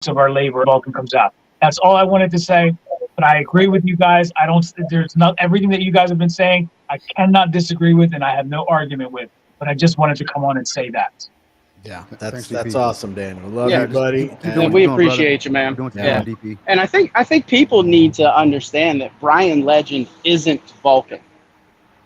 of our labor Vulcan comes out. That's all I wanted to say. But I agree with you guys. There's not everything that you guys have been saying. I cannot disagree with, and I have no argument with. But I just wanted to come on and say that. Yeah, that's awesome, Daniel. Love you, buddy. And we appreciate you, man. Yeah. And I think people need to understand that Bryan Legend isn't Vulcan.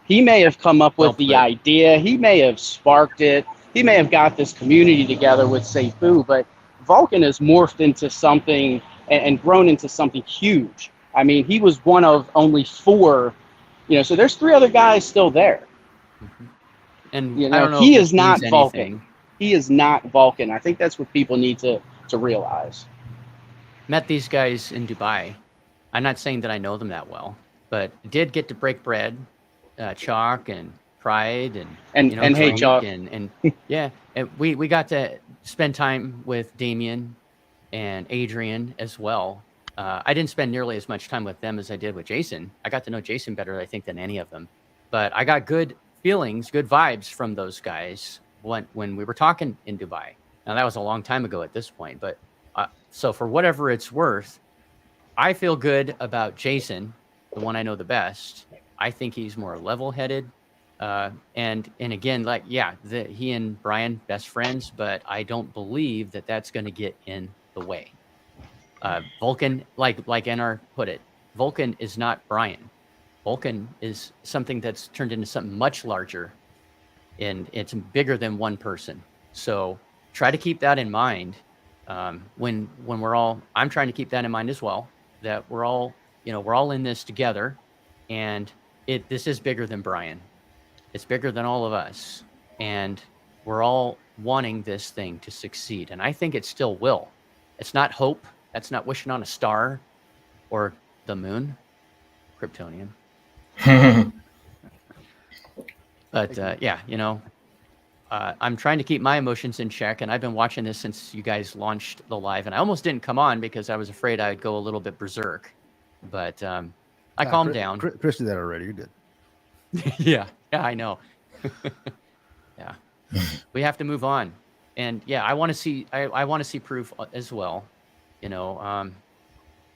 He may have come up with the idea. He may have sparked it. He may have got this community together with Seifu, but Vulcan has morphed into something and grown into something huge. I mean, he was one of only 4, so there's 3 other guys still there. And I don't know he if is not means Vulcan. anything. He is not Vulcan. I think that's what people need to realize. Met these guys in Dubai. I'm not saying that I know them that well, but did get to break bread, Chalk and Pride and hey, Chalk. and yeah, and we got to spend time with Damien and Adrian as well. I didn't spend nearly as much time with them as I did with Jason. I got to know Jason better, I think, than any of them. But I got good feelings, good vibes from those guys when we were talking in Dubai. Now, that was a long time ago at this point. But so for whatever it's worth, I feel good about Jason, the one I know the best. I think he's more level-headed. And again, he and Bryan, best friends, but I don't believe that that's going to get in the way. Vulcan, like NR put it, Vulcan is not Bryan. Vulcan is something that's turned into something much larger, and it's bigger than one person. So try to keep that in mind when we're all. I'm trying to keep that in mind as well. That we're all in this together, and this is bigger than Bryan. It's bigger than all of us, and we're all wanting this thing to succeed. And I think it still will. It's not hope. That's not wishing on a star or the moon, Kryptonian. But I'm trying to keep my emotions in check, and I've been watching this since you guys launched the live, and I almost didn't come on because I was afraid I'd go a little bit berserk. But I calmed down. Chris did that already. You did. Yeah, I know. Yeah, we have to move on, and I want to see. I want to see proof as well.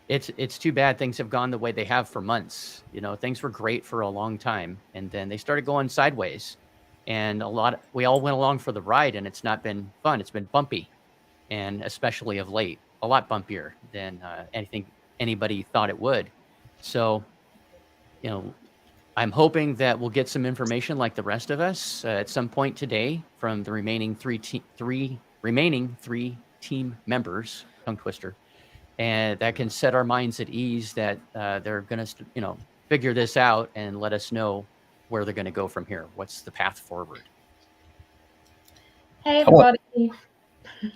It's too bad things have gone the way they have for months. Things were great for a long time, and then they started going sideways, and we all went along for the ride, and it's not been fun. It's been bumpy, and especially of late, a lot bumpier than anybody thought it would. So, I'm hoping that we'll get some information like the rest of us at some point today from the remaining three team members, tongue twister, and that can set our minds at ease that they're going to, figure this out and let us know where they're going to go from here. What's the path forward? Hey, everybody.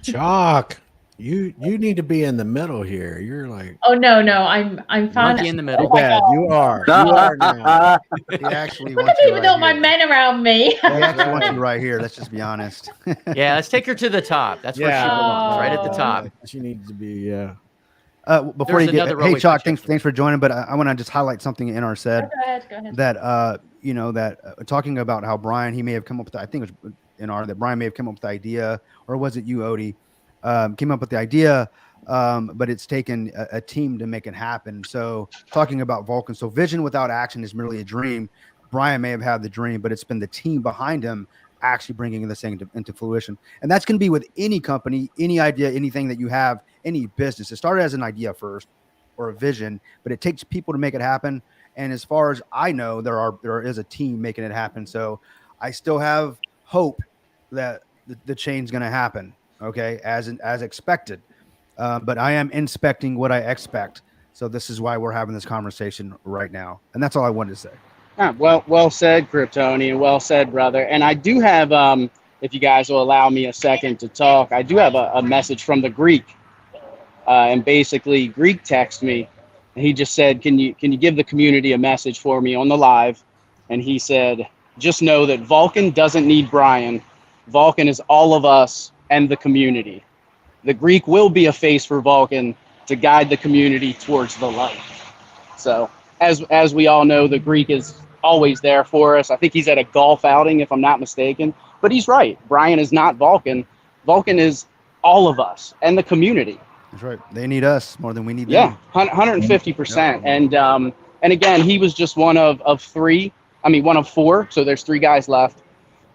Chalk, you need to be in the middle here. You're like, oh no, I'm fine. Monkey in the middle. bad. You are now. He actually Look wants at you even right though my here. men around me. He actually wants you right here. Let's just be honest. Yeah, let's take her to the top. That's where she belongs, right at the top. She needs to be. Before There's you get, another hey row Chalk, we thanks for joining. But I want to just highlight something NR said. Go ahead. That talking about how Bryan, he may have come up with, I think it was NR, that Bryan may have come up with the idea, or was it you, Odie, came up with the idea, but it's taken a team to make it happen. So talking about Vulcan, so vision without action is merely a dream. Bryan may have had the dream, but it's been the team behind him actually bringing this thing into fruition. And that's going to be with any company, any idea, anything that you have, any business. It started as an idea first or a vision, but it takes people to make it happen. And as far as I know, there is a team making it happen. So I still have hope that the change is going to happen. Okay. As expected. But I am inspecting what I expect. So this is why we're having this conversation right now. And that's all I wanted to say. Well said, Kryptonian. Well said, brother. And I do have, if you guys will allow me a second to talk, I do have a message from the Greek. And basically, Greek texted me. And he just said, can you give the community a message for me on the live? And he said, just know that Vulcan doesn't need Bryan. Vulcan is all of us and the community. The Greek will be a face for Vulcan to guide the community towards the light. So as we all know, the Greek is always there for us. I think he's at a golf outing, if I'm not mistaken. But he's right. Bryan is not Vulcan. Vulcan is all of us and the community. That's right. They need us more than we need Yeah, them. 150%. And again, he was just one of three. I mean, one of four. So there's three guys left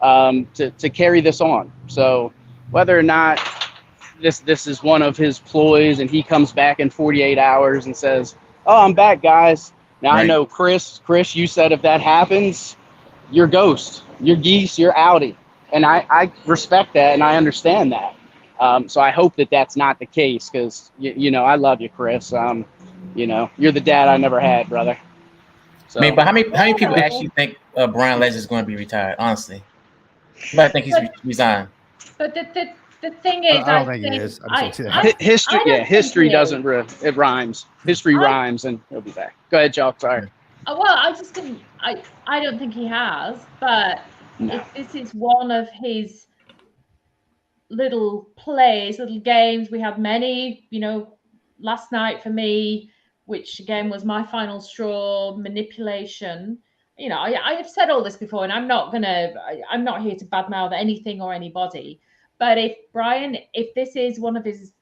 to carry this on. So whether or not this is one of his ploys, and he comes back in 48 hours and says, "Oh, I'm back, guys." Now I know Chris, you said if that happens, you're ghost, you're geese, you're outie, and I respect that and I understand that. So I hope that that's not the case, because you know, I love you, Chris. You know, you're the dad I never had, brother. So, I mean, but how many people actually think Bryan Legend is going to be retired? Honestly, I think he's resigned. But the thing is, I don't think he is. I just don't see that. history doesn't it rhymes. History rhymes, and he'll be back. Go ahead, Jock. Sorry. Well, I just didn't. I don't think he has. But No. if this is one of his little plays, little games, we had many. You know, last night for me, which again was my final straw, manipulation. You know, I have said all this before, and I'm not here to badmouth anything or anybody. But if Bryan, if this is one of his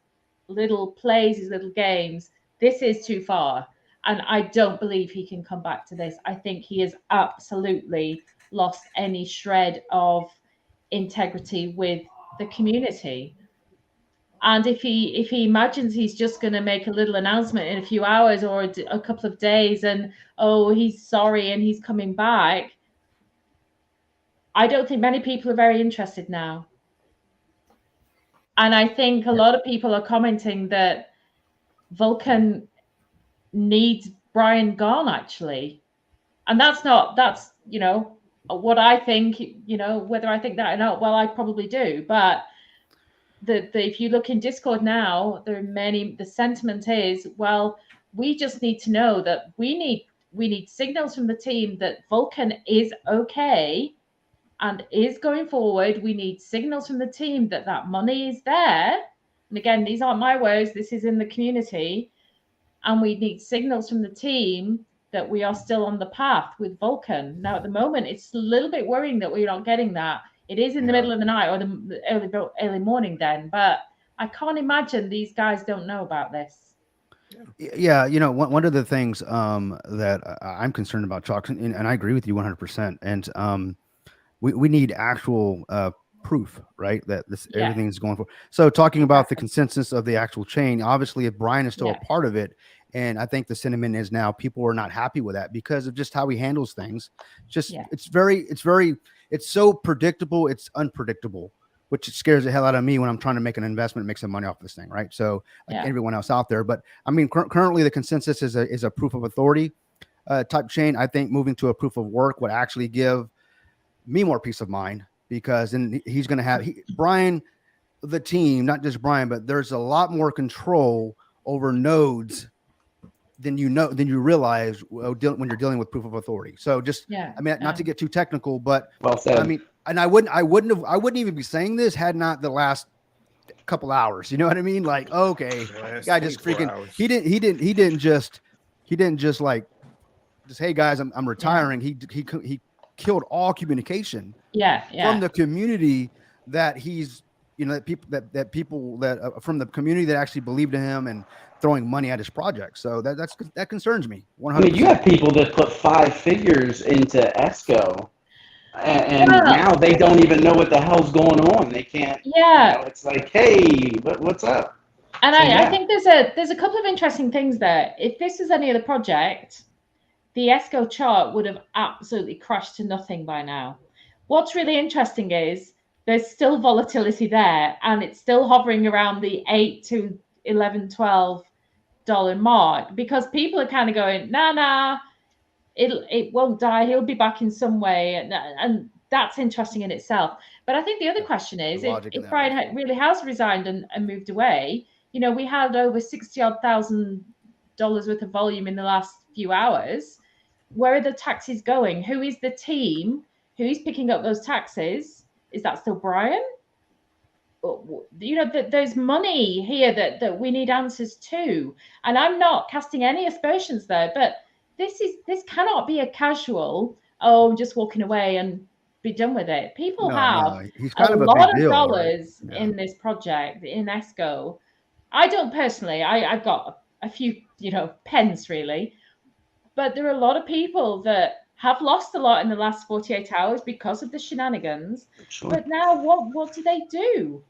little plays, his little games, this is too far. And I don't believe he can come back to this. I think he has absolutely lost any shred of integrity with the community. And if he imagines he's just going to make a little announcement in a few hours or a couple of days and, oh, he's sorry and he's coming back, I don't think many people are very interested now. And I think a lot of people are commenting that Vulcan needs Bryan gone, actually. And that's, you know, what I think, you know, whether I think that or not, well, I probably do. But if you look in Discord now, there are many, the sentiment is, well, we just need to know that we need signals from the team that Vulcan is okay and is going forward. We need signals from the team that that money is there. And again, these aren't my words, this is in the community. And we need signals from the team that we are still on the path with Vulcan. Now, at the moment, it's a little bit worrying that we're not getting that. It is in the middle of the night or the early morning then, but I can't imagine these guys don't know about this. Yeah, you know, one of the things that I'm concerned about, Chalk, and I agree with you 100%. And we need actual proof, right? That everything's going for. So talking about the consensus of the actual chain, obviously, if Bryan is still a part of it, and I think the sentiment is now people are not happy with that because of just how he handles things. Just it's so predictable, it's unpredictable, which scares the hell out of me when I'm trying to make an investment, make some money off this thing, right? So like everyone else out there, but I mean, currently the consensus is a proof of authority type chain. I think moving to a proof of work would actually give me more peace of mind, because then he's going to have Bryan, the team, not just Bryan, but there's a lot more control over nodes than you realize when you're dealing with proof of authority. So just, I mean, not to get too technical, but well said. I mean, and I wouldn't even be saying this had not the last couple hours. You know what I mean? Like, okay, guy just freaking hours. He didn't just like, hey guys, I'm retiring. He killed all communication from the community that he's, you know, that people from the community that actually believed in him and throwing money at his project. So that concerns me 100%. I mean, you have people that put 5 figures into ESCO, and now they don't even know what the hell's going on. They can't. Yeah, you know, it's like, hey, what's up? And I think there's a couple of interesting things there. If this is any other project, the ESCO chart would have absolutely crashed to nothing by now. What's really interesting is there's still volatility there, and it's still hovering around the $8 to $11, $12 mark, because people are kind of going, nah, it won't die. He'll be back in some way, and that's interesting in itself. But I think the other question is, if Bryan really has resigned and moved away, you know, we had over $60,000 worth of volume in the last few hours. Where are the taxes going? Who is the team? Who's picking up those taxes? Is that still Bryan? You know, there's money here that we need answers to. And I'm not casting any aspersions there, but this cannot be a casual, just walking away and be done with it. People have he's kind a of lot big of deal, dollars right? in this project, in ESCO. I don't personally. I've got a few, pens really, but there are a lot of people that have lost a lot in the last 48 hours because of the shenanigans. Sure. But now what do they do?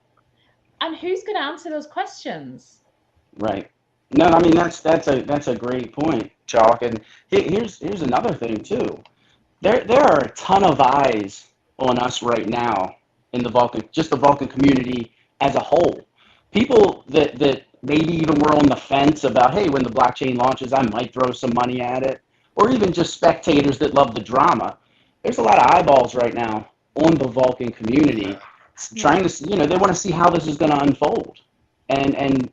And who's going to answer those questions? Right. No, I mean that's a great point, Chalk. And here's another thing too. There are a ton of eyes on us right now in the Vulcan community as a whole. People that maybe even were on the fence about, hey, when the blockchain launches, I might throw some money at it, or even just spectators that love the drama. There's a lot of eyeballs right now on the Vulcan community trying to, they want to see how this is going to unfold. And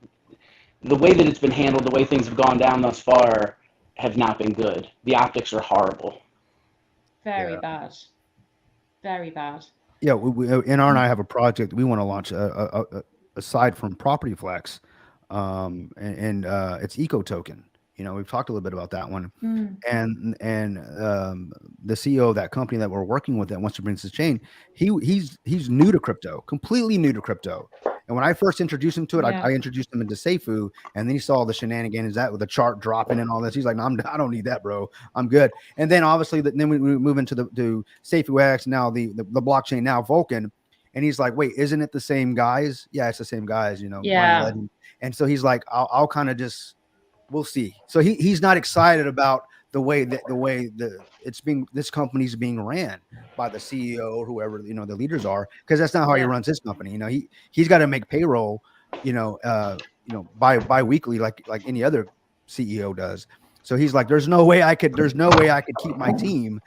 the way that it's been handled, the way things have gone down thus far have not been good. The optics are horrible. Very bad. Very bad. Yeah, NR and I have a project we want to launch aside from Property Flex, and it's Eco Token. We've talked a little bit about that one, and the CEO of that company that we're working with that wants to bring this chain, he's new to crypto, completely new to crypto. And when I first introduced him to it, I introduced him into Seifu, and then he saw the shenanigans that with the chart dropping and all this. He's like, no, I don't need that, bro. I'm good. And then obviously, then we move into the Seifu X, now the blockchain, now Vulcan. And he's like, wait, isn't it the same guys? Yeah, it's the same guys, Yeah. And so he's like, I'll kind of just, we'll see. So he's not excited about the way this company's being ran by the CEO or whoever the leaders are, because that's not how he runs his company. He's got to make payroll, bi-weekly like any other CEO does. So he's like, there's no way I could keep my team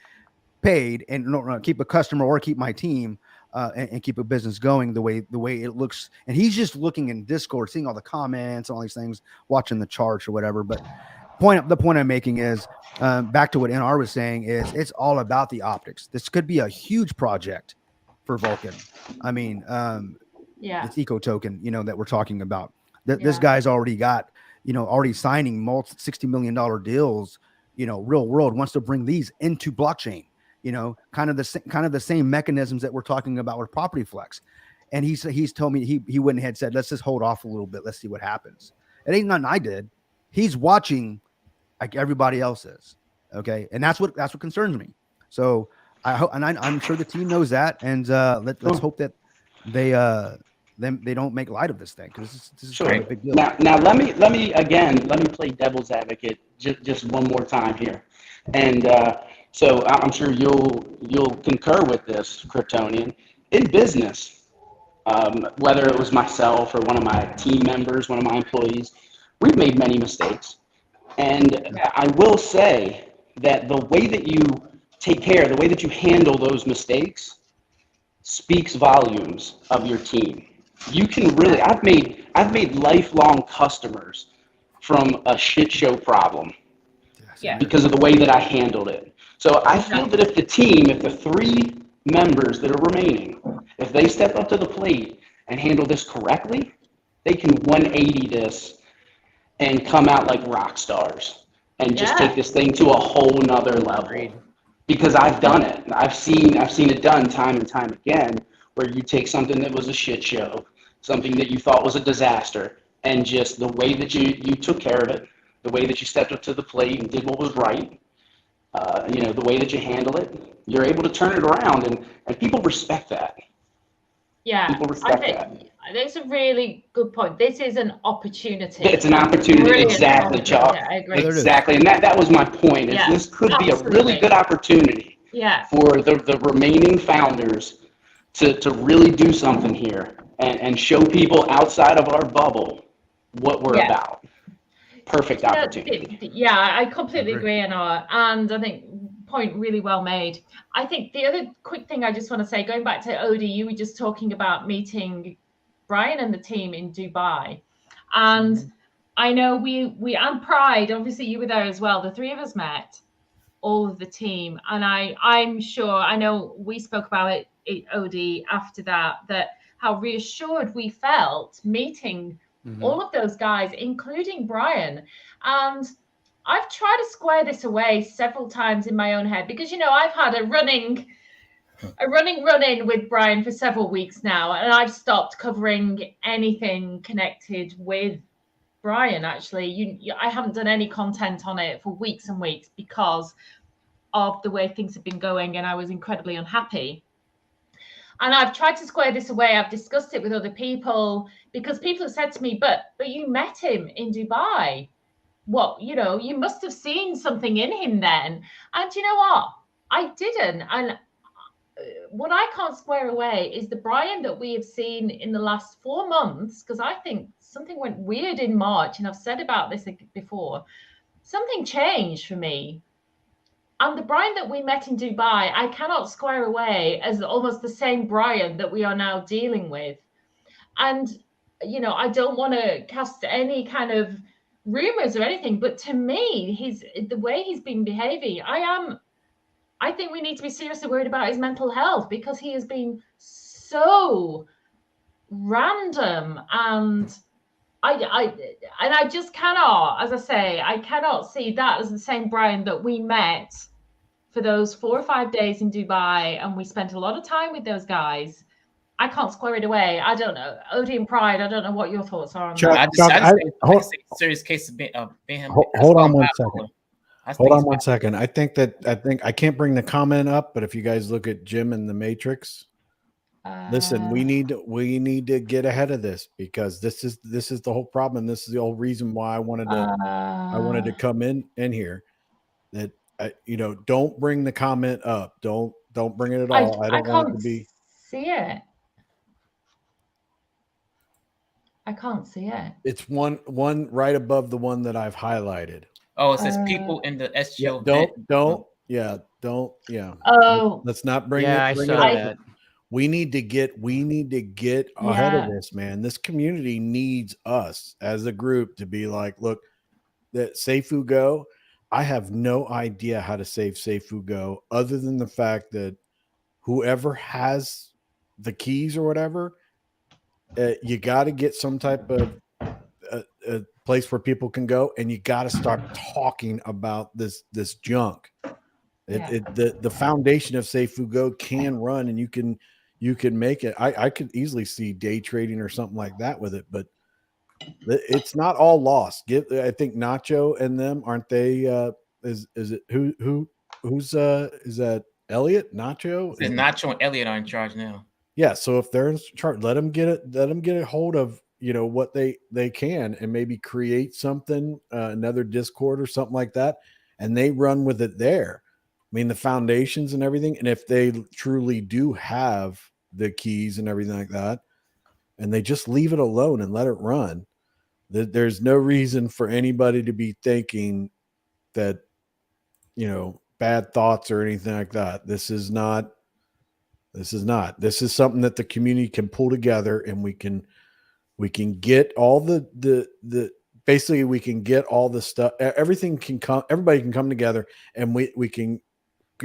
paid and keep a customer or keep my team and keep a business going the way it looks. And he's just looking in Discord, seeing all the comments, all these things, watching the charts or whatever. But the point I'm making is back to what NR was saying is it's all about the optics. This could be a huge project for Vulcan. I mean, it's Eco Token, that we're talking about. This guy's already got, already signing $60 million deals, real world, wants to bring these into blockchain, kind of the same mechanisms that we're talking about with Property Flex. And he's told me he went ahead and said, let's just hold off a little bit. Let's see what happens. It ain't nothing I did. He's watching like everybody else is. Okay. And that's what concerns me. So I hope, and I'm sure the team knows that. And let's hope that they don't make light of this thing, because this is a big deal. Now let me play devil's advocate just one more time here. And so I'm sure you'll concur with this, Kryptonian. In business, whether it was myself or one of my team members, one of my employees, we've made many mistakes. And I will say that the way that you take care, the way that you handle those mistakes speaks volumes of your team. You can really, I've made lifelong customers from a shit show problem because of the way that I handled it. So I feel that if the three members that are remaining, if they step up to the plate and handle this correctly, they can 180 this and come out like rock stars and just take this thing to a whole nother level. Because I've done it. I've seen it done time and time again, where you take something that was a shit show, something that you thought was a disaster, and just the way that you took care of it, the way that you stepped up to the plate and did what was right, the way that you handle it, you're able to turn it around, and people respect that. Yeah, people respect that. That's a really good point. This is an opportunity. It's an opportunity. Brilliant Exactly, Chuck. I agree. Exactly, and that was my point. Is this could be a really good opportunity for the remaining founders to really do something here and show people outside of our bubble what we're about. Perfect opportunity. I completely agree, Anna. And I think point really well made. I think the other quick thing I just want to say, going back to Odie, you were just talking about meeting Bryan and the team in Dubai. And I know we and Pride, obviously you were there as well. The three of us met, all of the team. And I'm sure, I know we spoke about it Odie, after that how reassured we felt meeting all of those guys, including Bryan. And I've tried to square this away several times in my own head, because, I've had a running run-in with Bryan for several weeks now, and I've stopped covering anything connected with Bryan, actually, I haven't done any content on it for weeks and weeks because of the way things have been going, and I was incredibly unhappy. And I've tried to square this away. I've discussed it with other people because people have said to me, but you met him in Dubai. What, you must have seen something in him then. And you know what? I didn't. And what I can't square away is the Bryan that we have seen in the last 4 months, because I think something went weird in March, and I've said about this before. Something changed for me. And the Bryan that we met in Dubai, I cannot square away as almost the same Bryan that we are now dealing with. And, I don't want to cast any kind of rumors or anything, but to me, the way he's been behaving, I think we need to be seriously worried about his mental health, because he has been so random, and I just cannot, as I say, I cannot see that as the same Bryan that we met for those 4 or 5 days in Dubai, and we spent a lot of time with those guys. I can't square it away. I don't know. Odie and Pride, I don't know what your thoughts are on that. I just think serious case of being him. Hold on one second. Hold on one second. I think I can't bring the comment up, but if you guys look at Jim in the Matrix, listen, we need to get ahead of this, because this is the whole problem. This is the whole reason why I wanted to come in here. That don't bring the comment up. Don't bring it at all. I don't want it to be. See it. I can't see it. It's one right above the one that I've highlighted. Oh, it says people in the SGO. Don't. Oh, Let's not bring Yeah, I it. Bring saw it up. that. We need to get ahead of this, man. This community needs us as a group to be like, look, that Seifu Go, I have no idea how to save Seifu Go other than the fact that whoever has the keys or whatever, you got to get some type of a place where people can go, and you got to start talking about this junk. The foundation of Seifu Go can run, and you can make it. I could easily see day trading or something like that with it, but it's not all lost. I think Nacho and them, aren't they? Is it who's is that Elliot, Nacho? Says Nacho and Elliot are in charge now. Yeah, so if they're in charge, let them get a hold of what they can, and maybe create something, another Discord or something like that, and they run with it there. I mean, the foundations and everything, and if they truly do have the keys and everything like that, and they just leave it alone and let it run, there's no reason for anybody to be thinking that bad thoughts or anything like that. This is something that the community can pull together, and we can get all the basically we can get all the stuff. Everything can come. Everybody can come together, and we can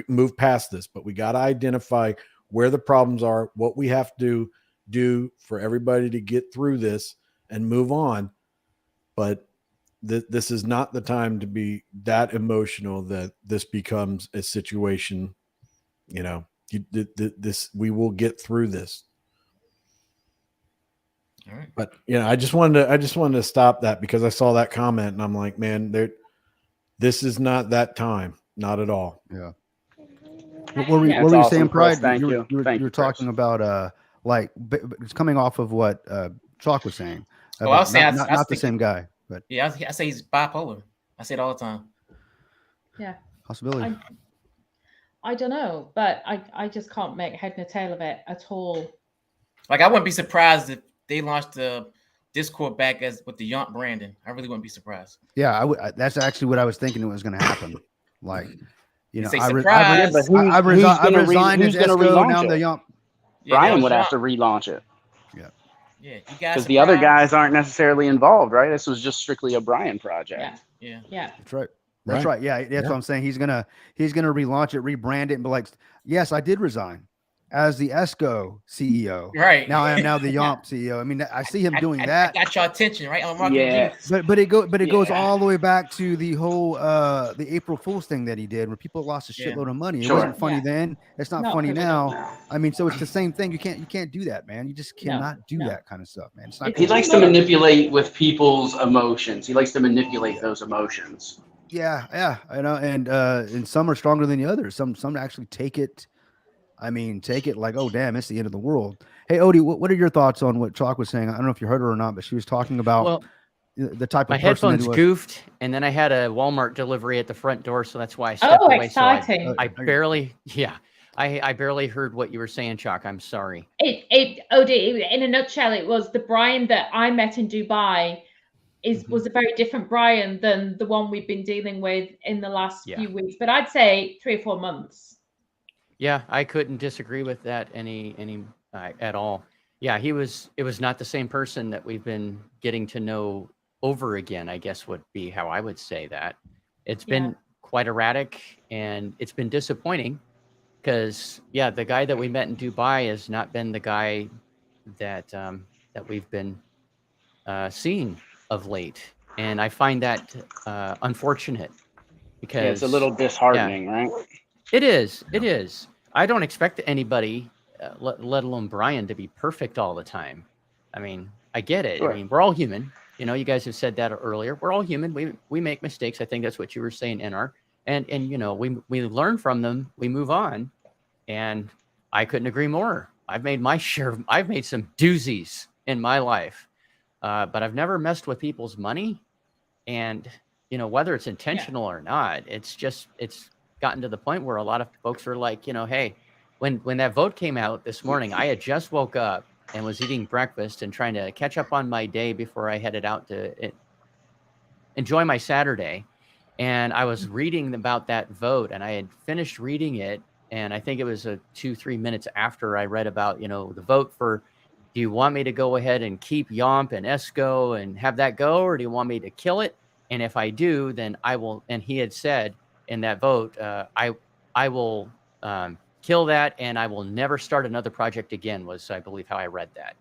move past this. But we got to identify where the problems are, what we have to do for everybody to get through this and move on. But this is not the time to be that emotional that this becomes a situation. We will get through this. All right. But I just wanted to stop that, because I saw that comment and I'm like, man, this is not that time, not at all. Yeah. What were you awesome, saying, Chris. Pride? Thank You you. were talking about it's coming off of what Chalk was saying. I was saying, not the same guy, but yeah, I say he's bipolar. I say it all the time. yeah. possibility. I don't know, but I just can't make head nor tail of it at all. Like, I wouldn't be surprised if they launched the Discord back with the Yonk Brandon. I really wouldn't be surprised. Yeah, that's actually what I was thinking was going to happen. Like, say I surprise. resigned as Esco, now I'm the Yomp. Bryan would have to relaunch it. Yeah, you guys. Because the other guys aren't necessarily involved, right? This was just strictly a Bryan project. Yeah. That's right. That's right. Yeah, that's what I'm saying. He's gonna relaunch it, rebrand it, and be like, yes, I did resign. as the ESCO CEO. Right. Now I am now the Yomp CEO. I mean, I see him doing that. I got your attention, right? On marketing Yeah. genius. But it goes Yeah. all the way back to the whole the April Fool's thing that he did, where people lost a Yeah. shitload of money. It Sure. wasn't funny Yeah. then. It's not Not funny funny. now. No. I mean, so it's the same thing. You can't do that, man. You just No, cannot do no. that kind of stuff, man. It's not It's He cool. likes to manipulate with people's emotions. He likes to manipulate those emotions. Yeah, I know, and some are stronger than the others. Some actually take it. I mean, take it like, oh damn, it's the end of the world. Hey, Odie, what are your thoughts on what Chalk was saying? I don't know if you heard her or not, but she was talking about Well, the type of my person headphones that was. goofed, and then I had a Walmart delivery at the front door, so that's why I stepped Oh, away. exciting. So I barely, I barely heard what you were saying, Chalk. I'm sorry. Odie, in a nutshell, it was the Bryan that I met in Dubai was a very different Bryan than the one we've been dealing with in the last few weeks. But I'd say 3 or 4 months. Yeah, I couldn't disagree with that any at all. Yeah, it was not the same person that we've been getting to know over again, I guess would be how I would say that. It's been quite erratic, and it's been disappointing because the guy that we met in Dubai has not been the guy that that we've been seeing of late, and I find that unfortunate because Yeah, it's a little disheartening, right? It is. It is. I don't expect anybody, let alone Bryan, to be perfect all the time. I mean, I get it. Sure. I mean, we're all human. You know, you guys have said that earlier. We're all human. We make mistakes. I think that's what you were saying, NR. And you know, we learn from them. We move on. And I couldn't agree more. I've made my share. I've made some doozies in my life, but I've never messed with people's money. And you know, whether it's intentional or not, it's gotten to the point where a lot of folks are like, you know, hey, when that vote came out this morning, I had just woke up and was eating breakfast and trying to catch up on my day before I headed out to enjoy my Saturday. And I was reading about that vote, and I had finished reading it. And I think it was 2-3 minutes after I read about, you know, the vote for, do you want me to go ahead and keep Yomp and ESCO and have that go, or do you want me to kill it? And if I do, then I will. And he had said in that vote, I will kill that, and I will never start another project again, was, I believe, how I read that.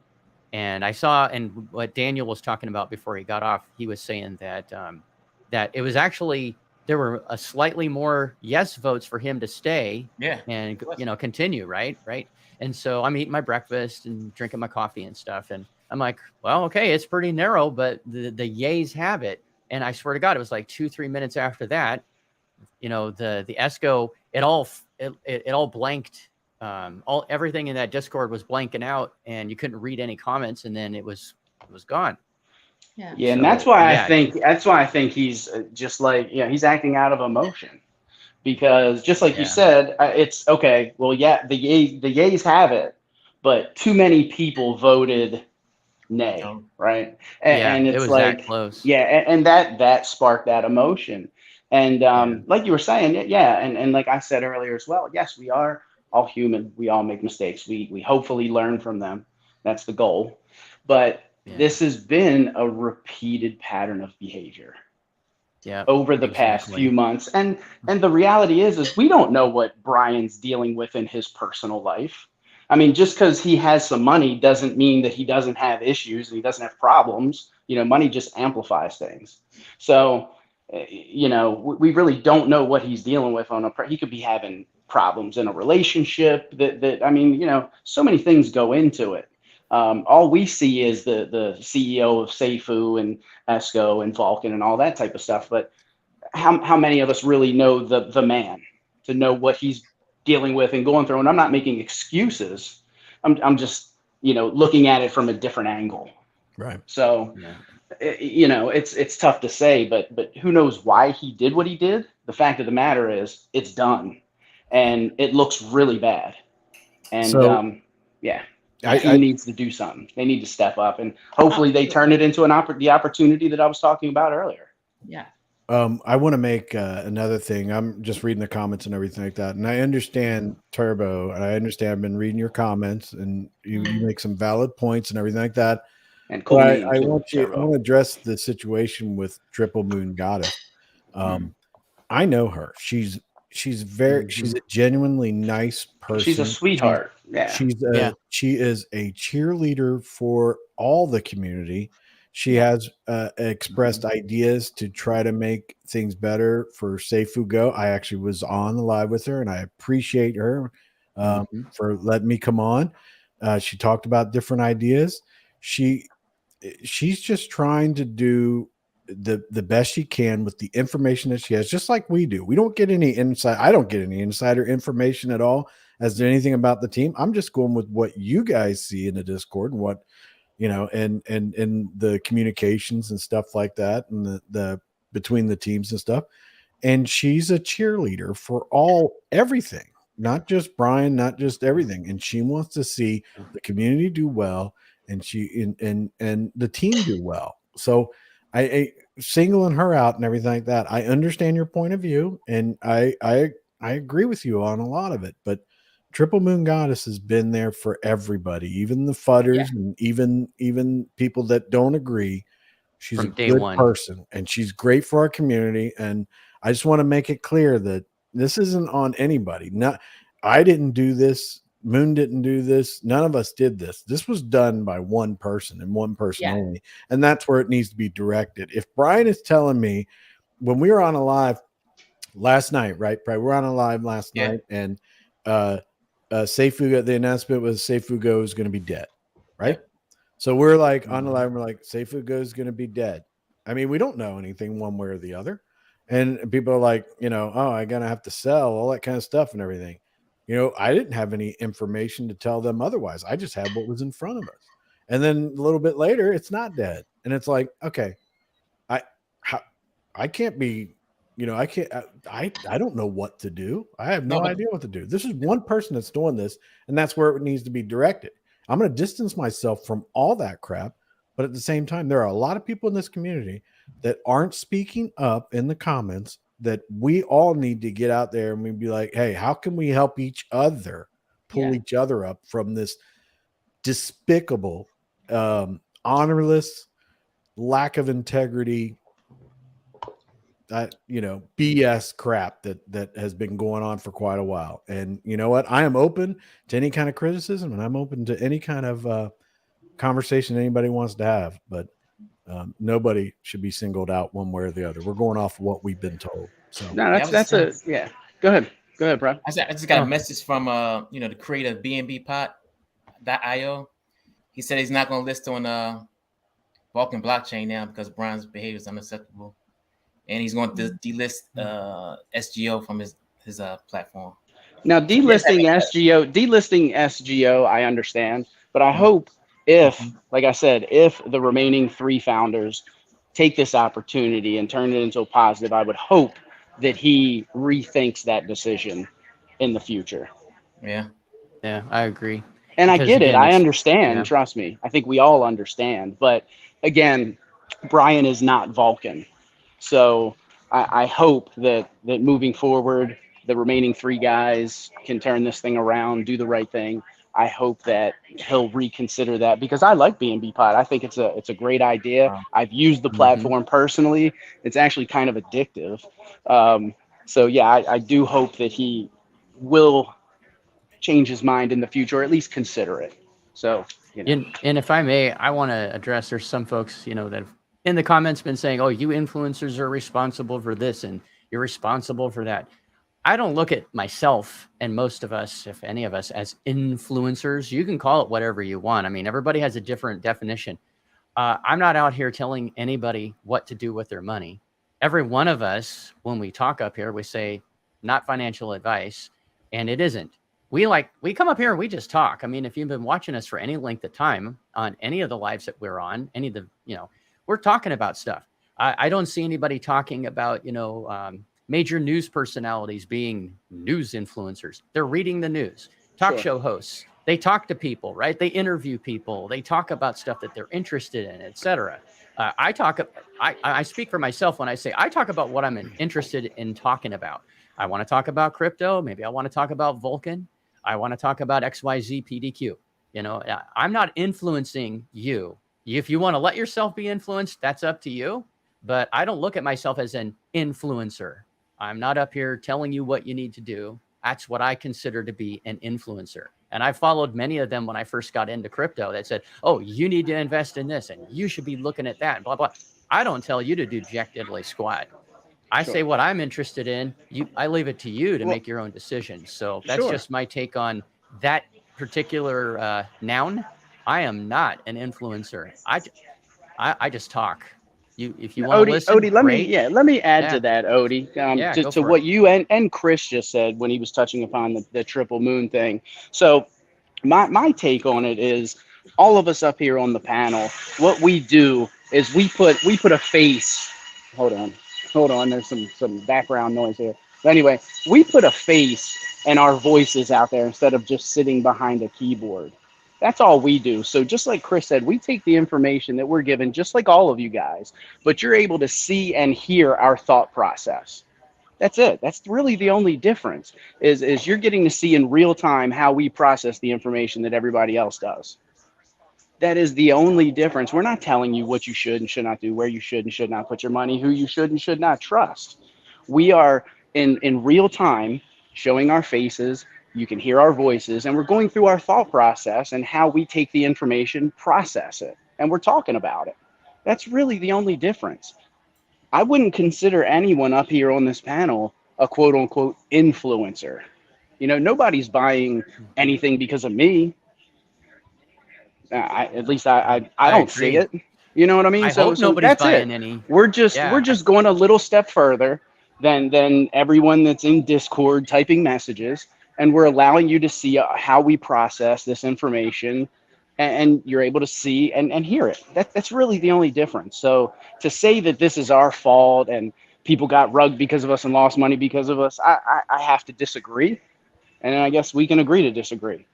And I saw, and what Daniel was talking about before he got off, he was saying that that it was actually, there were a slightly more yes votes for him to stay and, you know, continue, right? And so I'm eating my breakfast and drinking my coffee and stuff. And I'm like, well, okay, it's pretty narrow, but the yays have it. And I swear to God, it was like 2-3 minutes after that, you know, the ESCO, it all blanked. Everything in that Discord was blanking out, and you couldn't read any comments, and then it was gone. Yeah. Yeah, and So, that's why I think he's just like, he's acting out of emotion, because just like you said, it's okay. Well, the yays have it, but too many people voted nay, right? And it's it was like that close. and that sparked that emotion. And like you were saying, and like I said earlier as well, yes, we are all human. We all make mistakes. We hopefully learn from them. That's the goal. But this has been a repeated pattern of behavior over the past few months. And the reality is we don't know what Bryan's dealing with in his personal life. I mean, just because he has some money doesn't mean that he doesn't have issues and he doesn't have problems. You know, money just amplifies things. So, you know, we really don't know what he's dealing with he could be having problems in a relationship that I mean, you know, so many things go into it. All we see is the CEO of Seifu and ESCO and Vulcan and all that type of stuff. But how many of us really know the man to know what he's dealing with and going through? And I'm not making excuses. I'm just, you know, looking at it from a different angle. Right. So, you know, it's tough to say, but who knows why he did what he did? The fact of the matter is it's done, and it looks really bad. And so, he needs to do something. They need to step up, and hopefully they turn it into the opportunity that I was talking about earlier. Yeah. I want to make another thing. I'm just reading the comments and everything like that. And I understand Turbo, and I understand I've been reading your comments, and you make some valid points and everything like that. And cool. I want to address the situation with Triple Moon Goddess. I know her. She's she's a genuinely nice person. She's a sweetheart. She is a cheerleader for all the community. She has expressed ideas to try to make things better for Safe Food Go. I actually was on the live with her, and I appreciate her for letting me come on. She talked about different ideas. She's just trying to do the best she can with the information that she has, just like we do. We don't get any I don't get any insider information at all as to anything about the team. I'm just going with what you guys see in the Discord and what, and the communications and stuff like that, and the between the teams and stuff. And she's a cheerleader for everything, not just Bryan, not just everything. And she wants to see the community do well, and and the team do well. So I singling her out and everything like that. I understand your point of view, and I agree with you on a lot of it. But Triple Moon Goddess has been there for everybody, even the fudders and even people that don't agree. She's a good person, and she's great for our community. And I just want to make it clear that this isn't on anybody. I didn't do this. Moon didn't do this. None of us did this. This was done by one person and one person only. And that's where it needs to be directed. If Bryan is telling me, when we were on a live last night, right? We were on a live last night, and Safe Food, the announcement was Safe Food Go is going to be dead, right? So we're like on the live, we're like, Safe Food Go is going to be dead. I mean, we don't know anything one way or the other. And people are like, oh, I'm going to have to sell all that kind of stuff and everything. I didn't have any information to tell them otherwise. I just had what was in front of us. And then a little bit later, it's not dead. And it's like, okay, I can't be, I don't know what to do. I have no idea what to do. This is one person that's doing this, and that's where it needs to be directed. I'm going to distance myself from all that crap. But at the same time, there are a lot of people in this community that aren't speaking up in the comments, that we all need to get out there and we'd be like, hey, how can we help each other pull each other up from this despicable, honorless, lack of integrity, BS crap that has been going on for quite a while. And you know what? I am open to any kind of criticism, and I'm open to any kind of conversation anybody wants to have, but nobody should be singled out one way or the other. We're going off what we've been told. So no, Go ahead, bro. I just got a message from the creator of BNBpot.io. He said he's not going to list on Vulcan blockchain now because Bryan's behavior is unacceptable, and he's going to delist SGO from his platform. Now, delisting SGO, I understand, but I hope like I said, if the remaining 3 founders take this opportunity and turn it into a positive, I would hope that he rethinks that decision in the future. Yeah, I agree. And because, I get it. I understand. Trust me. I think we all understand. But again, Bryan is not Vulcan. So I hope that moving forward, the remaining 3 guys can turn this thing around, do the right thing. I hope that he'll reconsider that, because I like BNB-Pod. I think it's a great idea. I've used the platform personally. It's actually kind of addictive. So yeah, I do hope that he will change his mind in the future, or at least consider it. So, and if I may, I want to address, there's some folks, that have in the comments been saying, oh, you influencers are responsible for this and you're responsible for that. I don't look at myself and most of us, if any of us, as influencers. You can call it whatever you want. I mean, everybody has a different definition. I'm not out here telling anybody what to do with their money. Every one of us, when we talk up here, we say, not financial advice, and it isn't. We come up here and we just talk. I mean, if you've been watching us for any length of time on any of the lives that we're on, any of the, we're talking about stuff. I don't see anybody talking about, major news personalities being news influencers. They're reading the news. Talk show hosts, they talk to people, right? They interview people. They talk about stuff that they're interested in, etc. I speak for myself when I say I talk about what I'm interested in talking about. I want to talk about crypto. Maybe I want to talk about Vulcan. I want to talk about XYZ PDQ. I'm not influencing you. If you want to let yourself be influenced, that's up to you. But I don't look at myself as an influencer. I'm not up here telling you what you need to do. That's what I consider to be an influencer. And I followed many of them when I first got into crypto that said, oh, you need to invest in this and you should be looking at that, blah, blah. I don't tell you to do jack diddly squat. I say what I'm interested in. I leave it to you to make your own decisions. So that's just my take on that particular noun. I am not an influencer. I just talk. If you want to listen, Odie, let me add Yeah. to that, Odie, Go to for what it. you and Chris just said when he was touching upon the triple moon thing. So my take on it is, all of us up here on the panel, what we do is we put a face. Hold on. There's some background noise here. But anyway, we put a face and our voices out there instead of just sitting behind a keyboard. That's all we do. So just like Chris said, we take the information that we're given, just like all of you guys, but you're able to see and hear our thought process. That's it. That's really the only difference is you're getting to see in real time how we process the information that everybody else does. That is the only difference. We're not telling you what you should and should not do, where you should and should not put your money, who you should and should not trust. We are in real time showing our faces. You can hear our voices, and we're going through our thought process and how we take the information, process it, and we're talking about it. That's really the only difference. I wouldn't consider anyone up here on this panel a quote unquote influencer. Nobody's buying anything because of me. At least I don't see it. You know what I mean? I So hope nobody's that's buying it. any. We're just going a little step further than everyone that's in Discord typing messages, and we're allowing you to see how we process this information, and you're able to see and hear it. That's really the only difference. So to say that this is our fault and people got rugged because of us and lost money because of us, I have to disagree, and I guess we can agree to disagree.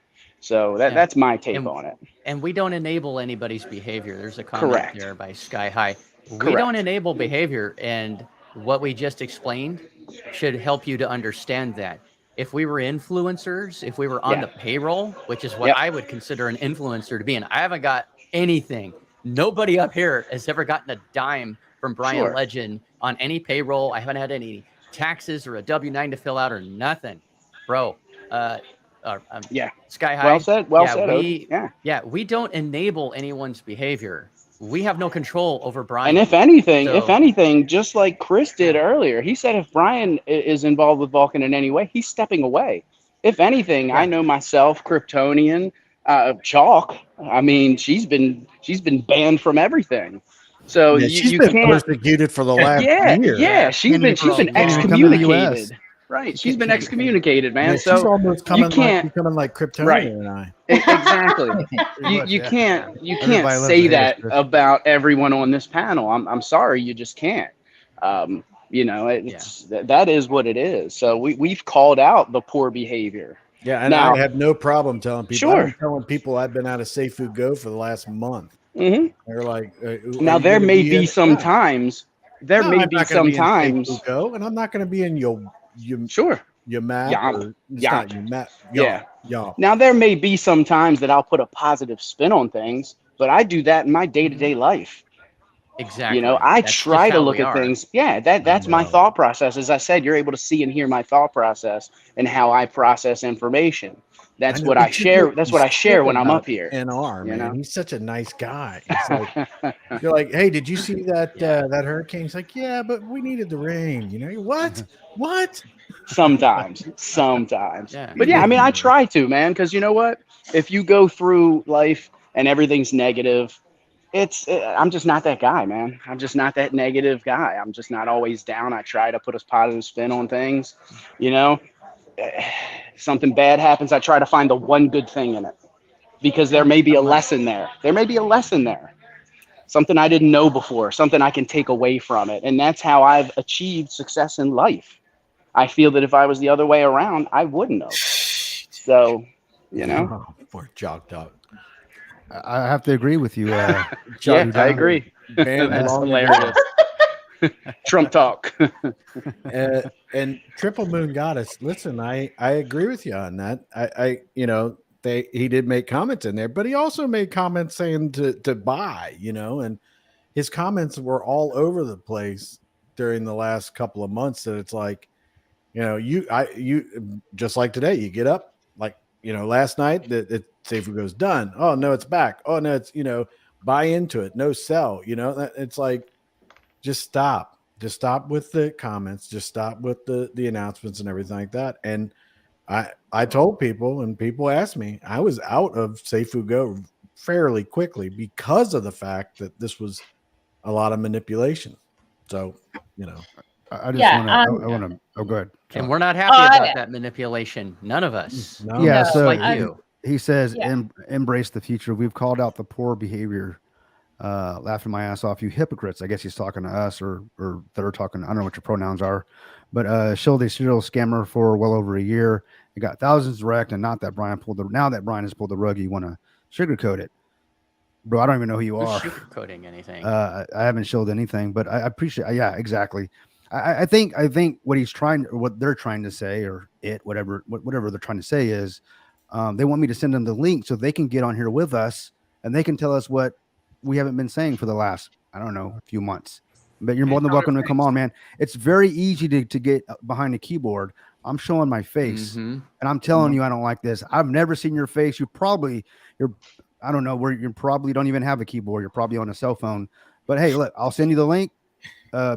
So that's my take on it. And we don't enable anybody's behavior. There's a comment Correct. there by Skye High. We Correct. don't enable behavior, and what we just explained should help you to understand that. If we were influencers, if we were on the payroll, which is what I would consider an influencer to be, and I haven't got anything. Nobody up here has ever gotten a dime from Bryan Legend on any payroll. I haven't had any taxes or a W-9 to fill out or nothing, bro. Skye High. Well said. We don't enable anyone's behavior. We have no control over Bryan. And if anything, just like Chris did earlier, he said if Bryan is involved with Vulcan in any way, he's stepping away. If anything, I know myself, Kryptonian, Chalk. I mean, she's been banned from everything. So she's been persecuted for the last year. Yeah, she's been excommunicated. Right, she's been excommunicated, man. Yeah, so she's almost coming becoming like Kryptonian. Right. And I. Exactly. you can't say that about everyone on this panel. I'm sorry, you just can't. That is what it is. So we've called out the poor behavior. Yeah, and now, I have no problem telling people. Sure. I've been telling people I've been out of Safe Food Go for the last month. Mm-hmm. They're like, now there may be some times. There may be some times. Go, and I'm not going to be in your map. Now there may be some times that I'll put a positive spin on things, but I do that in my day-to-day life. Exactly. I try to look at things. Yeah, that's my thought process. As I said, you're able to see and hear my thought process and how I process information. That's what I share. That's what I share when I'm up here. NR, man, he's such a nice guy. It's like, you're like, hey, did you see that that hurricane? He's like, yeah, but we needed the rain. What? Sometimes. Yeah. But yeah, I mean, I try to, man, because you know what? If you go through life and everything's negative, I'm just not that guy, man. I'm just not that negative guy. I'm just not always down. I try to put a positive spin on things, Something bad happens, I try to find the one good thing in it, because there may be a lesson there. Something I didn't know before, something I can take away from it. And that's how I've achieved success in life. I feel that if I was the other way around, I wouldn't have. So, Poor Jock Dog. I have to agree with you. I agree. That's hilarious. Trump talk. And Triple Moon Goddess, listen, I agree with you on that. He did make comments in there, but he also made comments saying to buy, and his comments were all over the place during the last couple of months. That it's like, you just like today, you get up, like, last night that Safer goes done. Oh no, it's back. Oh no, it's, buy into it. No sell, it's like, just stop with the comments, just stop with the announcements and everything like that. And I told people, and people asked me, I was out of Seifu Go fairly quickly because of the fact that this was a lot of manipulation. So, I just want to. Oh, go ahead. And we're not happy about that manipulation. None of us. No. Yeah. Just So like you. he says, embrace the future. We've called out the poor behavior, laughing my ass off. You hypocrites. I guess he's talking to us, or they're talking. I don't know what your pronouns are, but showed a serial scammer for well over a year. It got thousands wrecked, and now that Bryan has pulled the rug, you want to sugarcoat it, bro. I don't even know who you are. Sugarcoating anything? I haven't showed anything, but I appreciate. Yeah, exactly. I think what they're trying to say, or whatever they're trying to say is, they want me to send them the link so they can get on here with us and they can tell us what we haven't been saying for the last, I don't know, few months. But you're more than welcome to come on, man. It's very easy to get behind the keyboard. I'm showing my face, and I'm telling you, I don't like this. I've never seen your face. I don't know where you probably don't even have a keyboard. You're probably on a cell phone. But hey, look, I'll send you the link.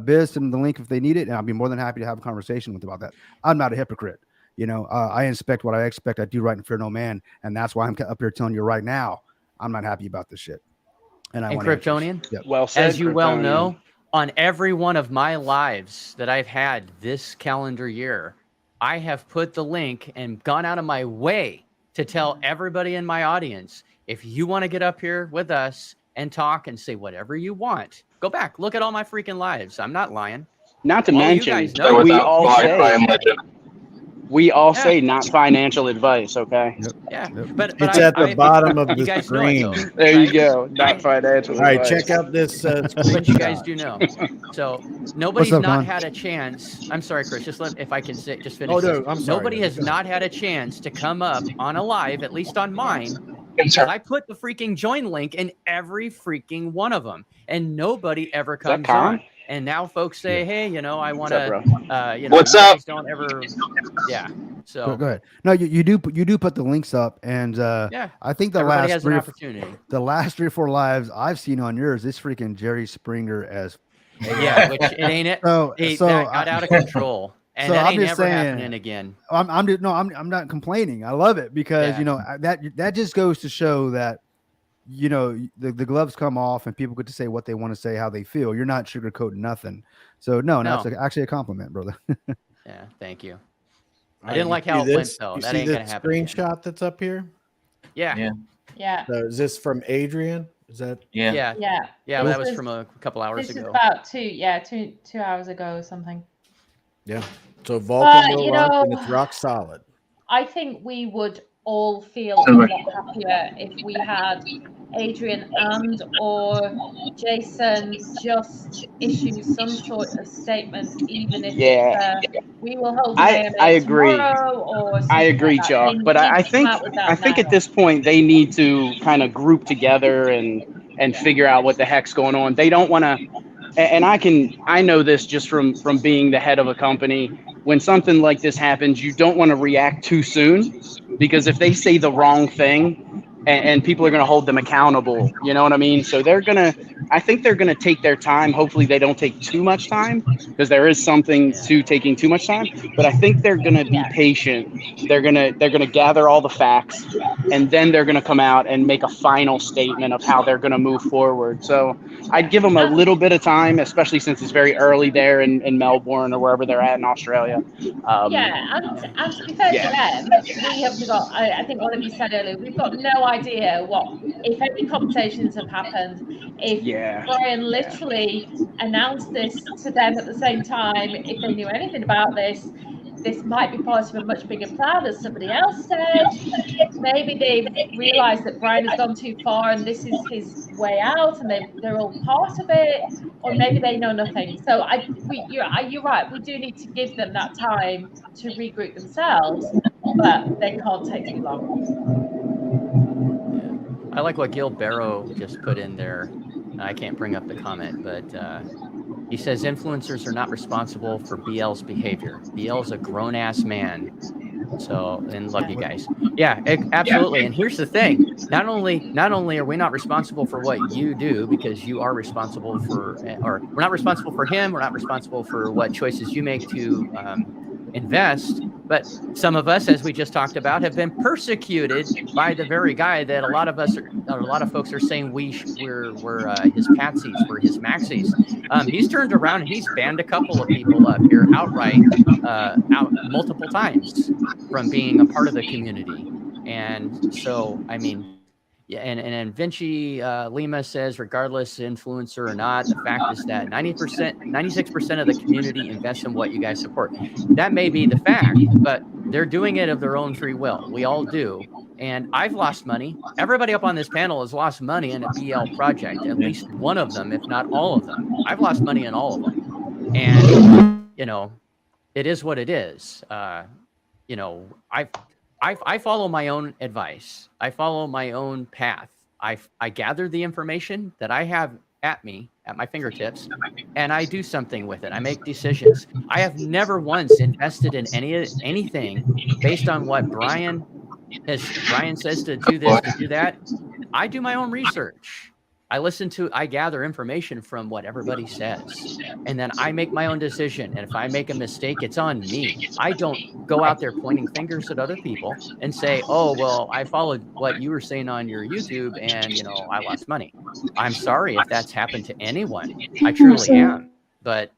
Biz, send them the link if they need it, and I'll be more than happy to have a conversation with them about that. I'm not a hypocrite. I inspect what I expect. I do right and fear no man, and that's why I'm up here telling you right now, I'm not happy about this shit. And Kryptonian, well said, as you well know, on every one of my lives that I've had this calendar year, I have put the link and gone out of my way to tell everybody in my audience, if you want to get up here with us and talk and say whatever you want, go back, look at all my freaking lives. I'm not lying. Not to All mention, you guys know we all say not financial advice, okay? Yep. Yeah, Yep. but It's at the bottom of you the guys know it, screen. though, There right? you go. Not financial All right, advice. check out this But you guys do know. So nobody's up, not Don? had a chance. I'm sorry, Chris. If I can just finish. Oh, no, this. I'm sorry. Nobody has not had a chance to come up on a live, at least on mine. Because I put the freaking join link in every freaking one of them, and nobody ever comes on. And now folks say, "Hey, I want to, What's you up? guys don't ever, yeah." So go ahead. No, you do put the links up, and I think everybody has an opportunity. The last 3 or 4 lives I've seen on yours, it's freaking Jerry Springer as. Yeah, which it ain't it. That got out of control, and that ain't never happening again. I'm not complaining. I love it because that just goes to show that the gloves come off and people get to say what they want to say, how they feel. You're not sugarcoating nothing. So no, that's actually a compliment, brother. Yeah, thank you. I didn't like how it went though. You that see ain't gonna happen. Screenshot that's up here. Yeah. So is this from Adrian? Is that? Yeah. That was from a couple hours ago. This is about 2 hours ago or something. Yeah. So Vulcan will rock, and it's rock solid. I think we would all feel a lot happier if we had Adrian and or Jason just issue some sort of statement, even if we will hold I agree. Or I agree, Chuck. But I think at this point they need to kind of group together and figure out what the heck's going on. They don't want to. And I know this just from being the head of a company. When something like this happens, you don't want to react too soon, because if they say the wrong thing and people are going to hold them accountable, you know what I mean? So I think they're going to take their time. Hopefully they don't take too much time, because there is something to taking too much time, but I think they're going to be patient. They're going to gather all the facts, and then they're going to come out and make a final statement of how they're going to move forward. So I'd give them a little bit of time, especially since it's very early there in Melbourne or wherever they're at in Australia. And to be fair to them, we have got, I think one of you said earlier, we've got no idea if any conversations have happened. If Bryan literally announced this to them at the same time, if they knew anything about this might be part of a much bigger plan, as somebody else said. Maybe they've realized that Bryan has gone too far and this is his way out, and they're all part of it, or maybe they know nothing. So you're right. We do need to give them that time to regroup themselves, but they can't take too long. I like what Gil Barrow just put in there. I can't bring up the comment, but He says influencers are not responsible for BL's behavior. BL's a grown-ass man. So, and love you guys. Yeah, absolutely. And here's the thing. Not only are we not responsible for what you do, because you are responsible for, or we're not responsible for him. We're not responsible for what choices you make to invest. But some of us, as we just talked about, have been persecuted by the very guy that a lot of folks are saying we're his patsies, we're his maxis. He's turned around and he's banned a couple of people up here outright, out multiple times from being a part of the community. And so, I mean, yeah, and Vinci Lima says, regardless influencer or not, the fact is that 96% of the community invests in what you guys support. That may be the fact, but they're doing it of their own free will. We all do. And I've lost money. Everybody up on this panel has lost money in a BL project, at least one of them, if not all of them. I've lost money in all of them. And, you know, it is what it is. You know, I follow my own advice. I follow my own path. I gather the information that I have at my fingertips, and I do something with it. I make decisions. I have never once invested in anything based on what Bryan says to do this, to do that. I do my own research. I gather information from what everybody says, and then I make my own decision. And if I make a mistake, it's on me. I don't go out there pointing fingers at other people and say, oh, well, I followed what you were saying on your YouTube and, you know, I lost money. I'm sorry if that's happened to anyone. I truly am, but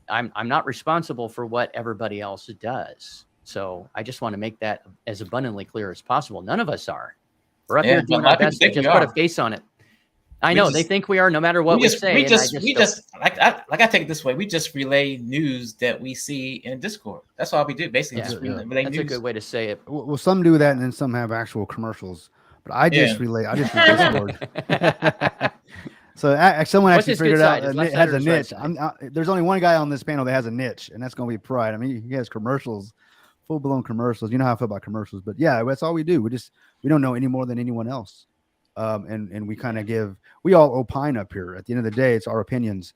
I'm not responsible for what everybody else does. So I just want to make that as abundantly clear as possible. None of us are. We're up here doing our best to just put a face on it. I know they think we are, no matter what we say. We just I take it this way. We just relay news that we see in Discord. That's all we do, basically. Yeah, just relay that's news. a good way to say it. Well, some do that, and then some have actual commercials. But I just relay. I just read Discord. So someone actually figured out it has a niche. There's only one guy on this panel that has a niche, and that's going to be Pride. I mean, he has commercials, full-blown commercials. You know how I feel about commercials, but yeah, that's all we do. We don't know any more than anyone else. And we kind of we all opine up here. At the end of the day, it's our opinions.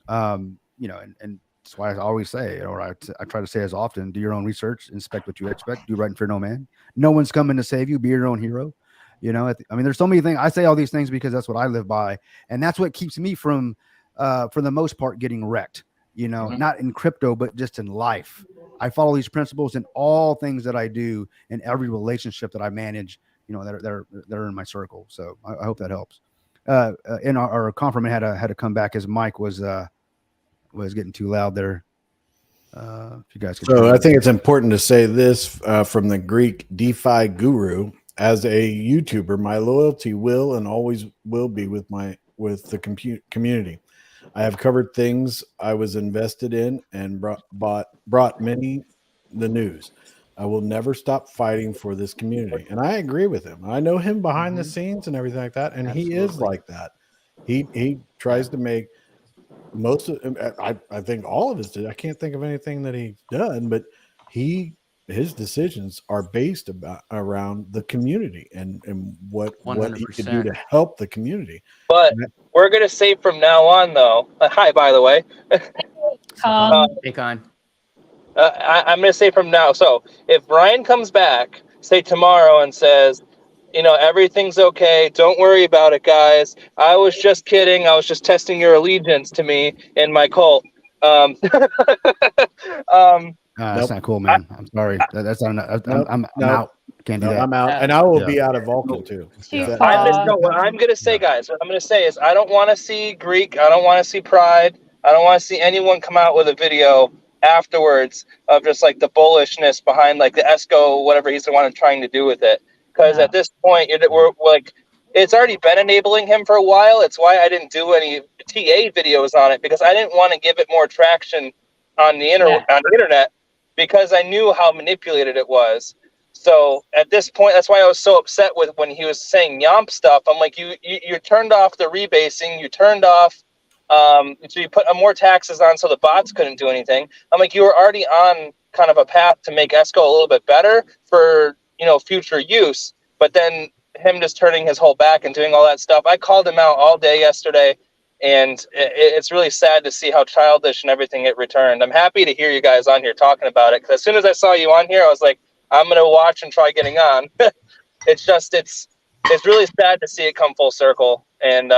You know, and that's why I always say, or I try to say as often, do your own research, inspect what you expect, do right and fear no man. No one's coming to save you. Be your own hero. You know, I mean, there's so many things. I say all these things because that's what I live by. And that's what keeps me from, for the most part, getting wrecked, you know, not in crypto, but just in life. I follow these principles in all things that I do, in every relationship that I manage. You know, they're in my circle. So I hope that helps. And our compliment had to come back. His mic was getting too loud there. If you guys could. So I think it's important to say this from the Greek DeFi guru. As a YouTuber, my loyalty will and always will be with the community. I have covered things I was invested in and brought many the news. I will never stop fighting for this community. And I agree with him. I know him behind the scenes and everything like that. And Absolutely. He is like that. He tries to make most of, I think all of his, I can't think of anything that he's done, but his decisions are based around the community and what he could do to help the community. But we're going to say from now on, though, hi, by the way. Take on. I'm going to say from now. So if Bryan comes back, say tomorrow, and says, you know, everything's okay, don't worry about it, guys. I was just kidding. I was just testing your allegiance to me in my cult. That's not cool, man. I'm sorry. That's not. I'm out. Can't do that. I'm out, and I will be out of Vulcan too. What I'm gonna say, guys. What I'm gonna say is, I don't want to see Greek. I don't want to see Pride. I don't want to see anyone come out with a video afterwards of just like the bullishness behind like the ESCO, whatever he's trying to do with it. Because at this point, we're like, it's already been enabling him for a while. It's why I didn't do any TA videos on it, because I didn't want to give it more traction on the internet. Because I knew how manipulated it was. So at this point, that's why I was so upset with when he was saying Yomp stuff. I'm like, you turned off the rebasing, you turned off, so you put more taxes on so the bots couldn't do anything. I'm like, you were already on kind of a path to make ESCO a little bit better for, you know, future use. But then him just turning his whole back and doing all that stuff, I called him out all day yesterday. And it's really sad to see how childish and everything it returned. I'm happy to hear you guys on here talking about it, because as soon as I saw you on here, I was like, I'm going to watch and try getting on. It's really sad to see it come full circle, and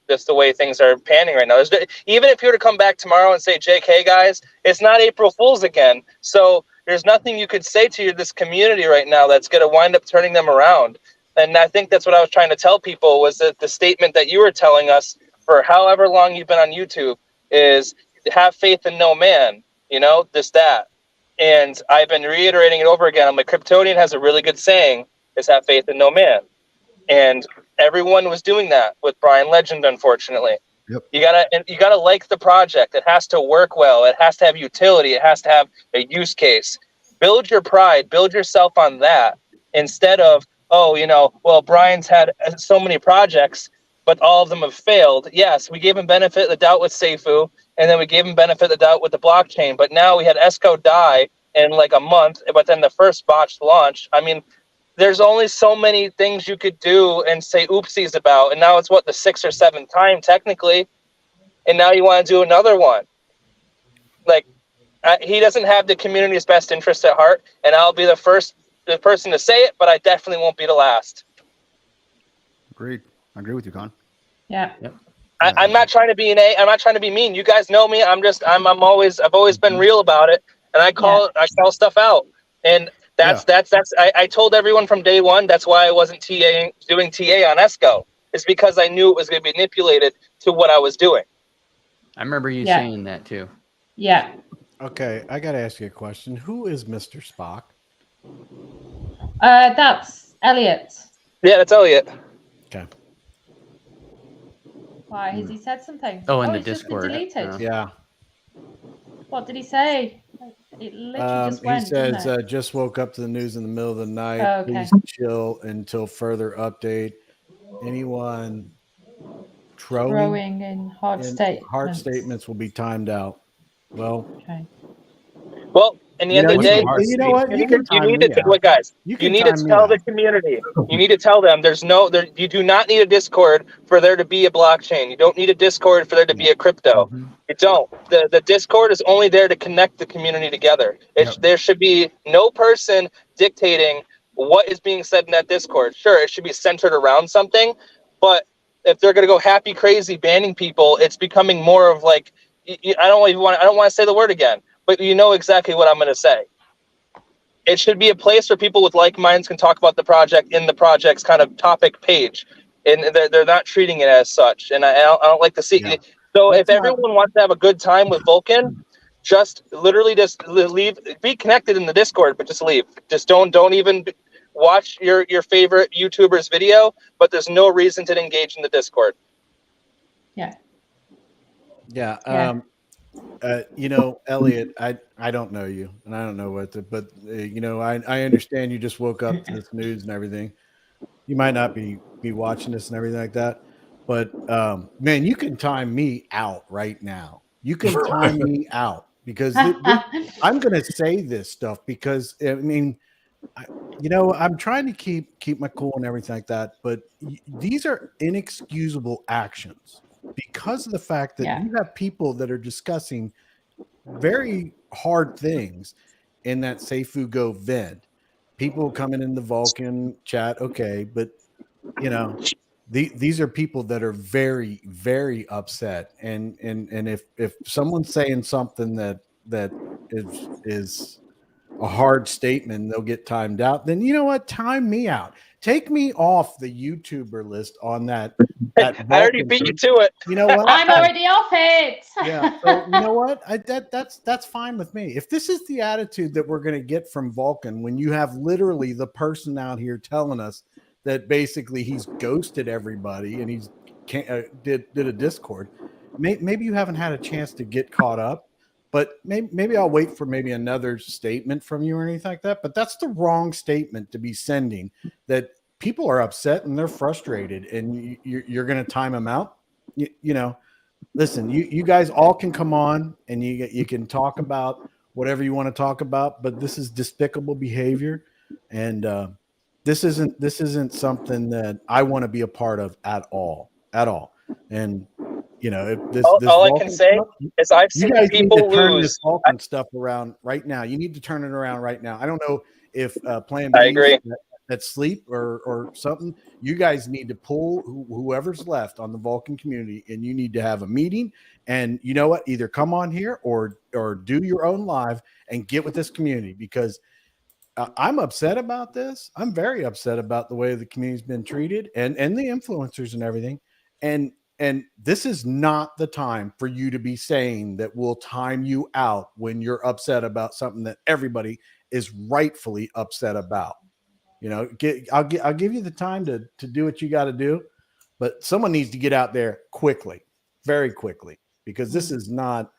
just the way things are panning right now. Even if you were to come back tomorrow and say, JK, guys, it's not April Fool's again. So there's nothing you could say to this community right now that's going to wind up turning them around. And I think that's what I was trying to tell people, was that the statement that you were telling us for however long you've been on YouTube is have faith in no man, that. And I've been reiterating it over again. I'm like, Kryptonian has a really good saying, is have faith in no man. And everyone was doing that with Bryan Legend, unfortunately. Yep. You gotta like the project. It has to work well. It has to have utility. It has to have a use case. Build your pride. Build yourself on that, instead of, Bryan's had so many projects, but all of them have failed. Yes, we gave him benefit of the doubt with Seifu, and then we gave him benefit of the doubt with the blockchain. But now we had Esco die in like a month, but then the first botched launch. I mean, there's only so many things you could do and say oopsies about. And now it's the 6th or 7th time technically. And now you want to do another one. Like, he doesn't have the community's best interest at heart. And I'll be the person to say it, but I definitely won't be the last. Agreed. I agree with you, Con. Yeah. Yep. I'm not trying to be I'm not trying to be mean. You guys know me. I've always been real about it. And I call stuff out. And I told everyone from day one, that's why I wasn't doing TA on ESCO. It's because I knew it was going to be manipulated to what I was doing. I remember you saying that too. Yeah. Okay, I got to ask you a question. Who is Mr. Spock? That's Elliot. Yeah, that's Elliot. Okay. Why, has he said something? Oh, in the it's just been Discord. deleted. Yeah. What did he say? It literally just went. He says, didn't it? just woke up to the news in the middle of the night. Oh, okay. Please chill until further update. Anyone throwing in hard statements will be timed out. Well, okay. Well, in the end of the day, you know what? You need to tell the community. You need to tell them you do not need a Discord for there to be a blockchain. You don't need a Discord for there to be a crypto. Mm-hmm. You don't. The Discord is only there to connect the community together. There should be no person dictating what is being said in that Discord. Sure, it should be centered around something, but if they're going to go happy crazy banning people, it's becoming more of like, I don't want to say the word again, but you know exactly what I'm going to say. It should be a place where people with like minds can talk about the project in the project's kind of topic page, and they're not treating it as such. And I don't like to see. Yeah. So if everyone wants to have a good time with Vulcan, just literally just leave. Be connected in the Discord, but just leave. Just don't even watch your favorite YouTuber's video. But there's no reason to engage in the Discord. Yeah. Yeah. Elliot, I don't know you, and I don't know but I understand you just woke up to this news and everything. You might not be watching this and everything like that, but man, you can time me out right now. You can time me out because I'm going to say this stuff because I mean, I'm trying to keep my cool and everything like that, but these are inexcusable actions. Because of the fact that you have people that are discussing very hard things in that Seifu Go vent, people coming in the Vulcan chat, okay, but these are people that are very, very upset, and if someone's saying something that is a hard statement, they'll get timed out. Then you know what? Time me out. Take me off the YouTuber list on that. I already beat you to it. You know what? I'm already off it. Yeah. So you know what? That's fine with me. If this is the attitude that we're going to get from Vulcan, when you have literally the person out here telling us that basically he's ghosted everybody and he's did a Discord, maybe you haven't had a chance to get caught up. But maybe I'll wait for maybe another statement from you or anything like that. But that's the wrong statement to be sending, that people are upset and they're frustrated and you're going to time them out. Listen, you guys all can come on and you can talk about whatever you want to talk about, but this is despicable behavior. And this isn't something that I want to be a part of at all. And you know, if this All I can Vulcan say stuff, is I've you seen guys need people to turn lose. this Vulcan stuff around right now. You need to turn it around right now. I don't know if Plan I B agree. that sleep or something. You guys need to pull whoever's left on the Vulcan community, and you need to have a meeting. And you know what? Either come on here or do your own live and get with this community, because I'm upset about this. I'm very upset about the way the community's been treated and the influencers and everything. And this is not the time for you to be saying that we'll time you out when you're upset about something that everybody is rightfully upset about. You know, I'll give you the time to do what you got to do, but someone needs to get out there quickly, very quickly, because this is not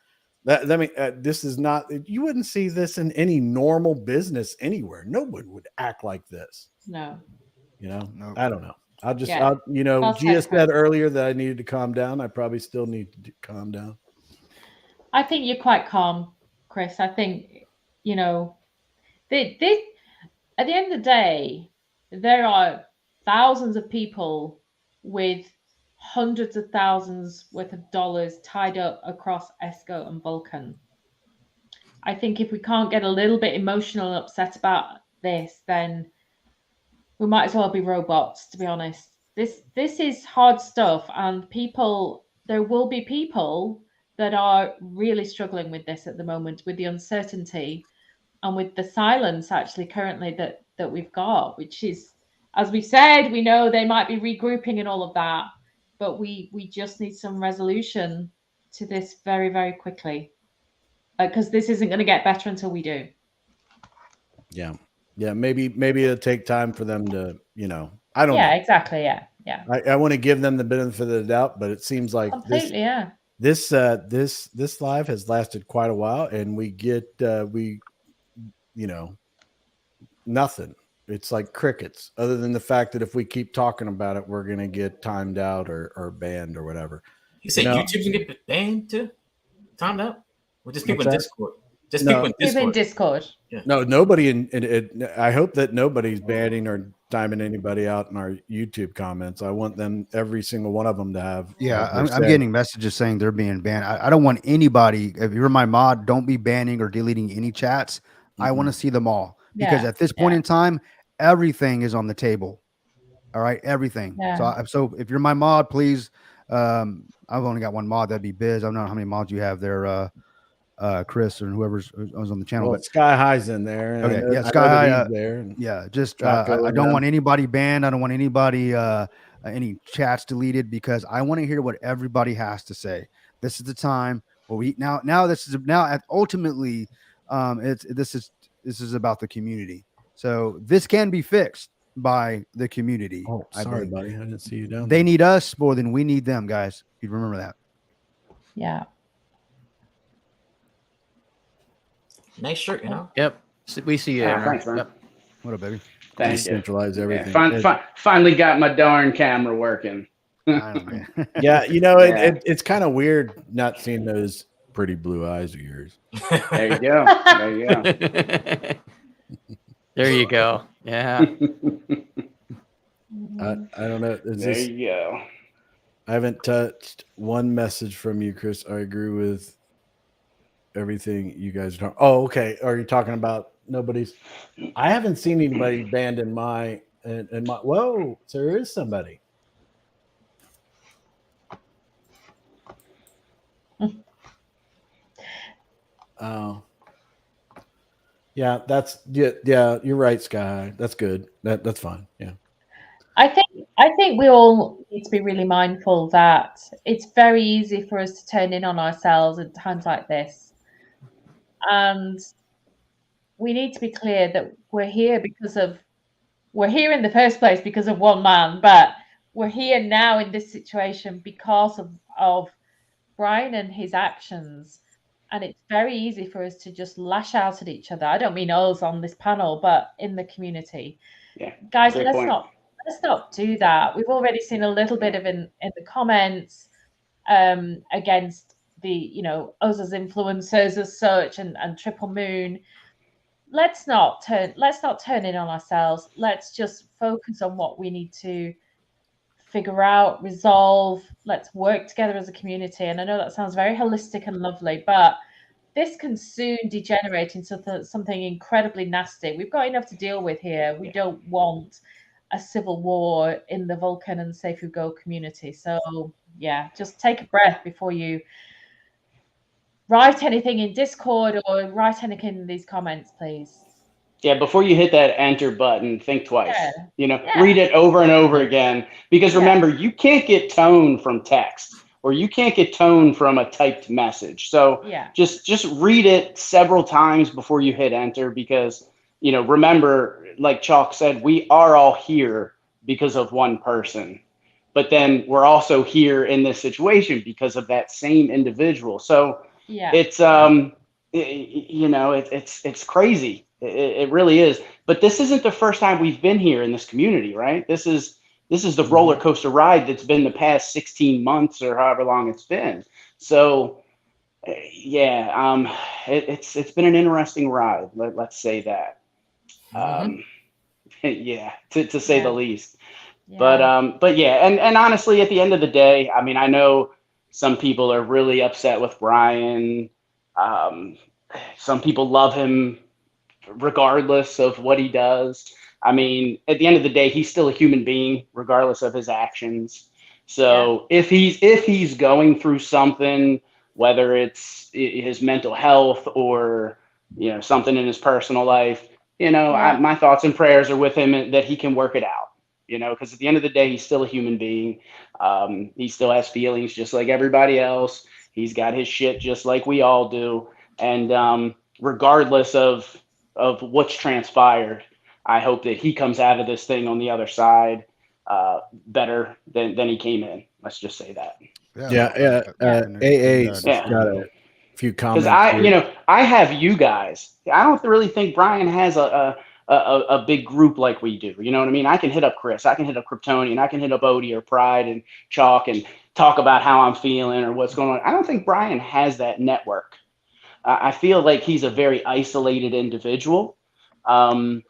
that. I mean, this is not. You wouldn't see this in any normal business anywhere. No one would act like this. No. You know, No. I don't know. Yeah. You know, Well Gia said, said Chris. earlier that I needed to calm down. I probably still need to calm down. I think you're quite calm, Chris. I think, you know, this at the end of the day, there are thousands of people with hundreds of thousands worth of dollars tied up across ESCO and Vulcan. I think if we can't get a little bit emotional and upset about this, then we might as well be robots, to be honest. This is hard stuff, and there will be people that are really struggling with this at the moment, with the uncertainty and with the silence actually currently that we've got, which is, as we said, we know they might be regrouping and all of that, but we just need some resolution to this very, very quickly, because this isn't going to get better until we do. Yeah. Maybe it'll take time for them to, you know, I don't know. Yeah, exactly. Yeah. I want to give them the benefit of the doubt, but it seems like Completely. this live has lasted quite a while, and we get you know, nothing. It's like crickets, other than the fact that if we keep talking about it, we're gonna get timed out or banned or whatever. You say YouTube's gonna get banned too? Timed out? Well, just people in Discord. Just people in Discord. Even Discord. Yeah. No, nobody in it. I hope that nobody's banning or timing anybody out in our YouTube comments. I want them, every single one of them, to have. Yeah, I'm getting messages saying they're being banned. I don't want anybody. If you're my mod, don't be banning or deleting any chats. I want to see them all, because at this point in time, everything is on the table. All right, everything. Yeah. So if you're my mod, please. I've only got one mod. That'd be Biz. I don't know how many mods you have there, Chris, or whoever's on the channel. Well, but Skye High's in there. Okay, yeah, Skye there. Yeah, just I don't want anybody banned. I don't want anybody any chats deleted, because I want to hear what everybody has to say. This is the time where we ultimately this is about the community. So this can be fixed by the community. Oh, sorry, buddy. I didn't see you down there. They need us more than we need them, guys. You remember that. Yeah. Nice shirt, you know. Yep. We see you. Thanks, man. Yep. What up, baby? Thank you. Centralize everything. Finally got my darn camera working. Yeah, you know, it's kind of weird not seeing those pretty blue eyes of yours. There you go. There you go. There you go. Yeah. I don't know. There you go. I haven't touched one message from you, Chris. I agree with everything you guys are talking. Oh, okay. Are you talking about nobody's? I haven't seen anybody banned in my. Whoa, so there is somebody. Oh. Yeah, yeah, you're right, Skye. That's good. That's fine. Yeah. I think we all need to be really mindful that it's very easy for us to turn in on ourselves at times like this. And we need to be clear that we're here in the first place because of one man, but we're here now in this situation because of Bryan and his actions. And it's very easy for us to just lash out at each other. I don't mean us on this panel, but in the community. Yeah, guys, let's not do that. We've already seen a little bit of in the comments against the, us as influencers as such, and Triple Moon. Let's not turn in on ourselves. Let's just focus on what we need to figure out, resolve, let's work together as a community. And I know that sounds very holistic and lovely, but this can soon degenerate into something incredibly nasty. We've got enough to deal with here. We don't want a civil war in the Vulcan and Safe Who Go community. So yeah, just take a breath before you write anything in Discord or write anything in these comments, please. Yeah, before you hit that enter button, think twice. Yeah. You know, Yeah. read it over and over again. Because Yeah. remember, you can't get tone from text, or you can't get tone from a typed message. So Yeah. just read it several times before you hit enter, because, you know, remember, like Chalk said, we are all here because of one person. But then we're also here in this situation because of that same individual. So Yeah. it's you know, it's crazy. It really is. But this isn't the first time we've been here in this community, right? This is the roller coaster ride that's been the past 16 months or however long it's been. So yeah, it's been an interesting ride. Let's say that. Yeah, to say the least. Yeah. But yeah, and honestly, at the end of the day, I mean, I know some people are really upset with Bryan. Some people love him regardless of what he does. I mean, at the end of the day, he's still a human being, regardless of his actions. So if he's going through something, whether it's his mental health or, you know, something in his personal life, you know, my thoughts and prayers are with him that he can work it out. You know, because at the end of the day, he's still a human being. He still has feelings just like everybody else. He's got his shit just like we all do. And regardless of what's transpired, I hope that he comes out of this thing on the other side better than he came in. Let's just say that. AA's got a few comments. Because I have you guys. I don't really think Bryan has a big group like we do. You know what I mean? I can hit up Chris, I can hit up Kryptonian, I can hit up Odie or Pride and Chalk and talk about how I'm feeling or what's going on. I don't think Bryan has that network. I feel like he's a very isolated individual. That's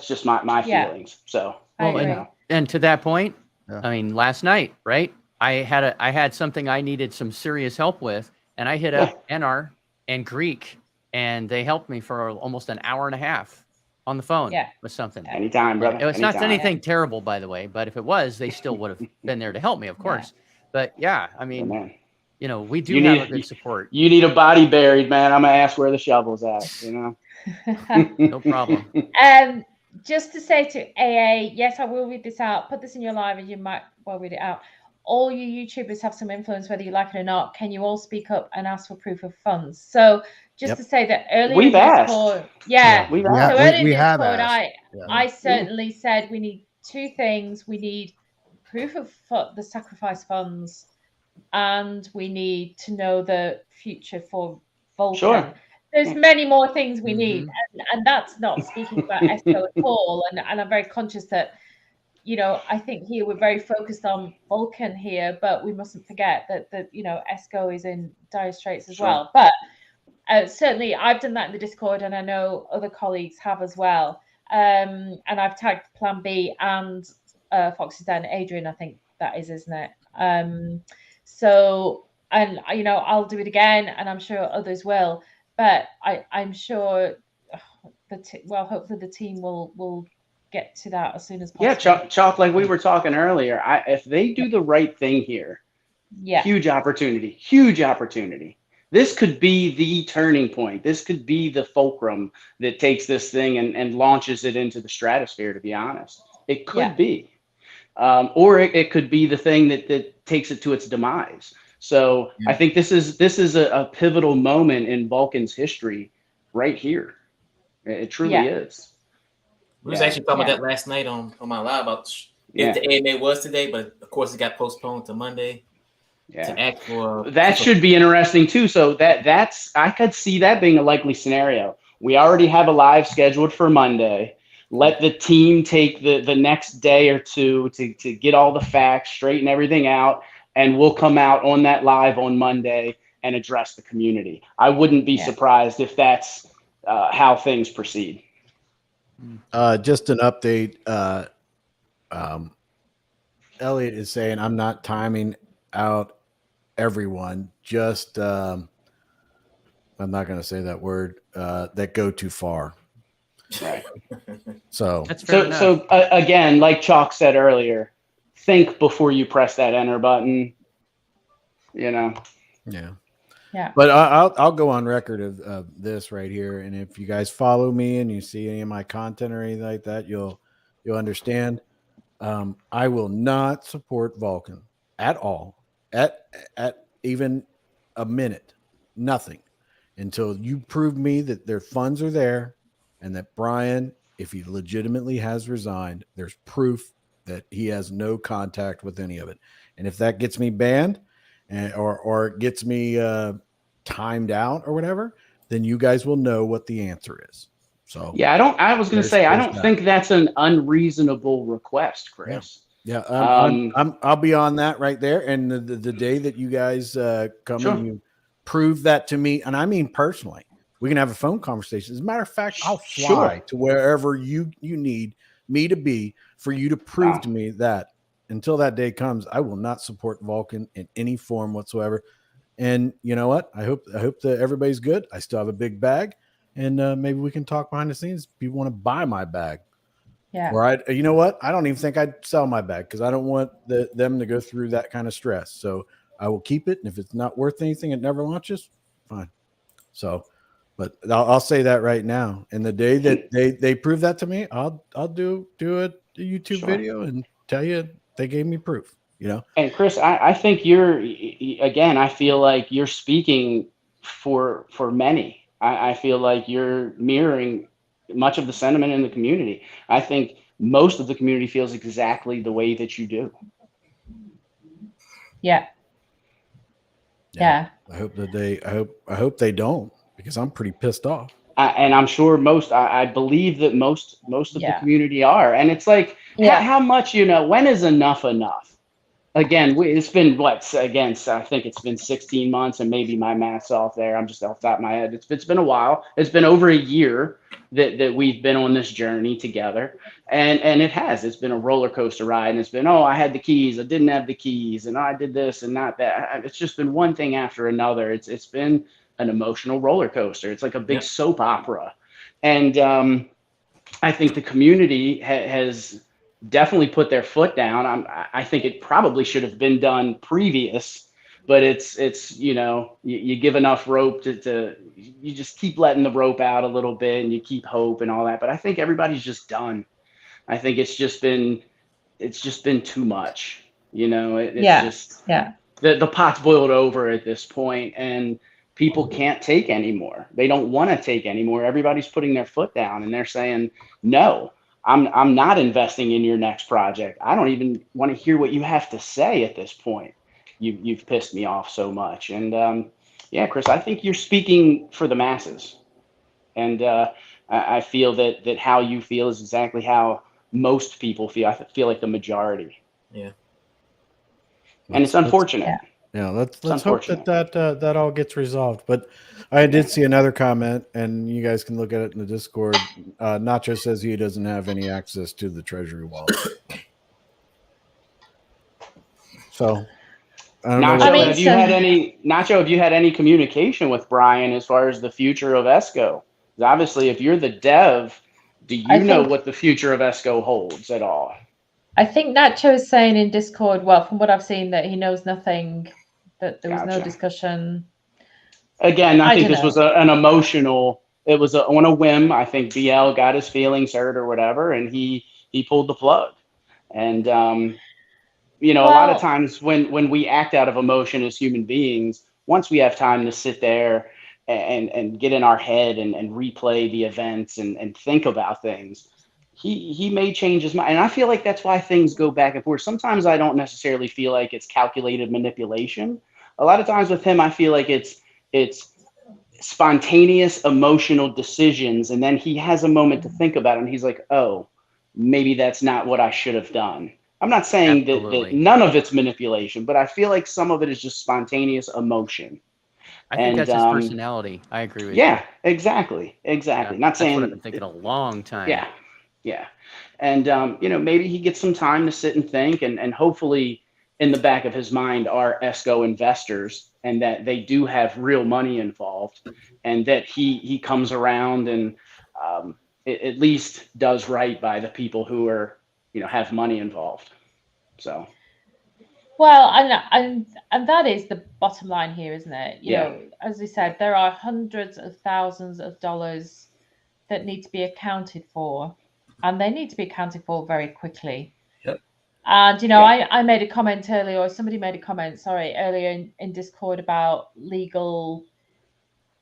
just my feelings. So, and to that point, I mean, last night, right? I had something I needed some serious help with, and I hit up NR and Greek, and they helped me for almost an hour and a half on the phone with something. Anytime, brother. It's not anything terrible, by the way, but if it was, they still would have been there to help me, of course. But yeah, I mean, you know, we do have a good support. You need a body buried, man. I'm gonna ask where the shovel's at, you know? No problem. Just to say to AA, yes, I will read this out. Put this in your live and you might well read it out. All you YouTubers have some influence, whether you like it or not. Can you all speak up and ask for proof of funds? So just to say that earlier we've in asked. Discord, I certainly said we need two things. We need proof of the sacrifice funds, and we need to know the future for Vulcan. Sure. There's many more things we need, and that's not speaking about ESCO at all. And I'm very conscious that, you know, I think here we're very focused on Vulcan here, but we mustn't forget that you know, ESCO is in dire straits as well. But certainly I've done that in the Discord, and I know other colleagues have as well. And I've tagged Plan B and Fox's Den, Adrian, I think that is, isn't it? So, and you know, I'll do it again, and I'm sure others will. But I'm sure hopefully the team will get to that as soon as possible. Yeah, Chalk, like we were talking earlier, if they do the right thing here, huge opportunity. This could be the turning point. This could be the fulcrum that takes this thing and launches it into the stratosphere, to be honest. It could be. Or it could be the thing that takes it to its demise. So I think this is a pivotal moment in Vulcan's history right here. It truly is. We was actually talking about that last night on my live about if the AMA was today, but of course it got postponed to Monday. To act for that should be interesting too. So that's I could see that being a likely scenario. We already have a live scheduled for Monday. Let the team take the next day or two to get all the facts, straighten everything out, and we'll come out on that live on Monday and address the community. I wouldn't be surprised if that's how things proceed. Just an update. Elliot is saying, I'm not timing out everyone, just I'm not going to say that word, that go too far. Right. So That's fair enough. So again, like Chalk said earlier, think before you press that enter button. yeah. Yeah. But I'll go on record of this right here, and if you guys follow me and you see any of my content or anything like that, you'll understand. I will not support Vulcan at all, at even a minute, nothing, until you prove me that their funds are there, and that Bryan, if he legitimately has resigned, there's proof that he has no contact with any of it. And if that gets me banned, or gets me timed out or whatever, then you guys will know what the answer is. So yeah, I was going to say, I don't think that's an unreasonable request, Chris. Yeah, I'll be on that right there. And the day that you guys come and you prove that to me, and I mean personally, we can have a phone conversation. As a matter of fact, I'll fly to wherever you need me to be for you to prove to me that. Until that day comes, I will not support Vulcan in any form whatsoever. And you know what? I hope that everybody's good. I still have a big bag, and maybe we can talk behind the scenes. People want to buy my bag. Yeah. Or you know what? I don't even think I'd sell my bag because I don't want them to go through that kind of stress. So I will keep it. And if it's not worth anything, it never launches. Fine. So, but I'll say that right now. And the day that they prove that to me, I'll do a YouTube video and tell you they gave me proof. You know. And Chris, I think I feel like you're speaking for many. I feel like you're mirroring much of the sentiment in the community. I think most of the community feels exactly the way that you do. Yeah. I hope that I hope they don't, because I'm pretty pissed off. And I'm sure I believe that most of the community are. And it's like, how much, when is enough enough? Again, it's been I think it's been 16 months, and maybe my math's off there. I'm just off the top of my head. It's been a while. It's been over a year that we've been on this journey together. And it's been a roller coaster ride. And it's been, I had the keys, I didn't have the keys, and I did this and not that. It's just been one thing after another. It's been an emotional roller coaster. It's like a big soap opera. And I think the community has definitely put their foot down. I think it probably should have been done previous, but it's you give enough rope to you just keep letting the rope out a little bit, and you keep hope and all that. But I think everybody's just done. I think it's just been too much. The pot's boiled over at this point, and people can't take anymore. They don't want to take anymore. Everybody's putting their foot down, and they're saying, no, I'm not investing in your next project. I don't even want to hear what you have to say at this point. You've pissed me off so much. And Chris, I think you're speaking for the masses. And I feel that how you feel is exactly how most people feel. I feel like the majority. Yeah. And it's unfortunate. Let's hope that all gets resolved. But I did see another comment, and you guys can look at it in the Discord. Nacho says he doesn't have any access to the Treasury wallet. So I don't know. Nacho, have you had any communication with Bryan as far as the future of ESCO? Obviously, if you're the dev, do you know what the future of ESCO holds at all? I think Nacho is saying in Discord, well, from what I've seen, that he knows nothing, that there was no discussion. Again, I think this was an emotional, it was on a whim. I think BL got his feelings hurt or whatever, and he pulled the plug. And, a lot of times when we act out of emotion as human beings, once we have time to sit there and get in our head and replay the events and think about things, he may change his mind. And I feel like that's why things go back and forth. Sometimes I don't necessarily feel like it's calculated manipulation. A lot of times with him, I feel like it's spontaneous emotional decisions. And then he has a moment to think about it, and he's like, oh, maybe that's not what I should have done. I'm not saying that none of it's manipulation, but I feel like some of it is just spontaneous emotion. I think that's his personality. I agree with you. Yeah, exactly. Yeah, Not saying what I've been thinking a long time. Yeah. Yeah. And, maybe he gets some time to sit and think, and hopefully in the back of his mind are ESCO investors, and that they do have real money involved, and that he comes around and at least does right by the people who are, have money involved. So. Well, and that is the bottom line here, isn't it? You Yeah. know, as we said, there are hundreds of thousands of dollars that need to be accounted for, and they need to be accounted for very quickly. Yep. And I made a comment earlier, or somebody made a comment, sorry, earlier in Discord about legal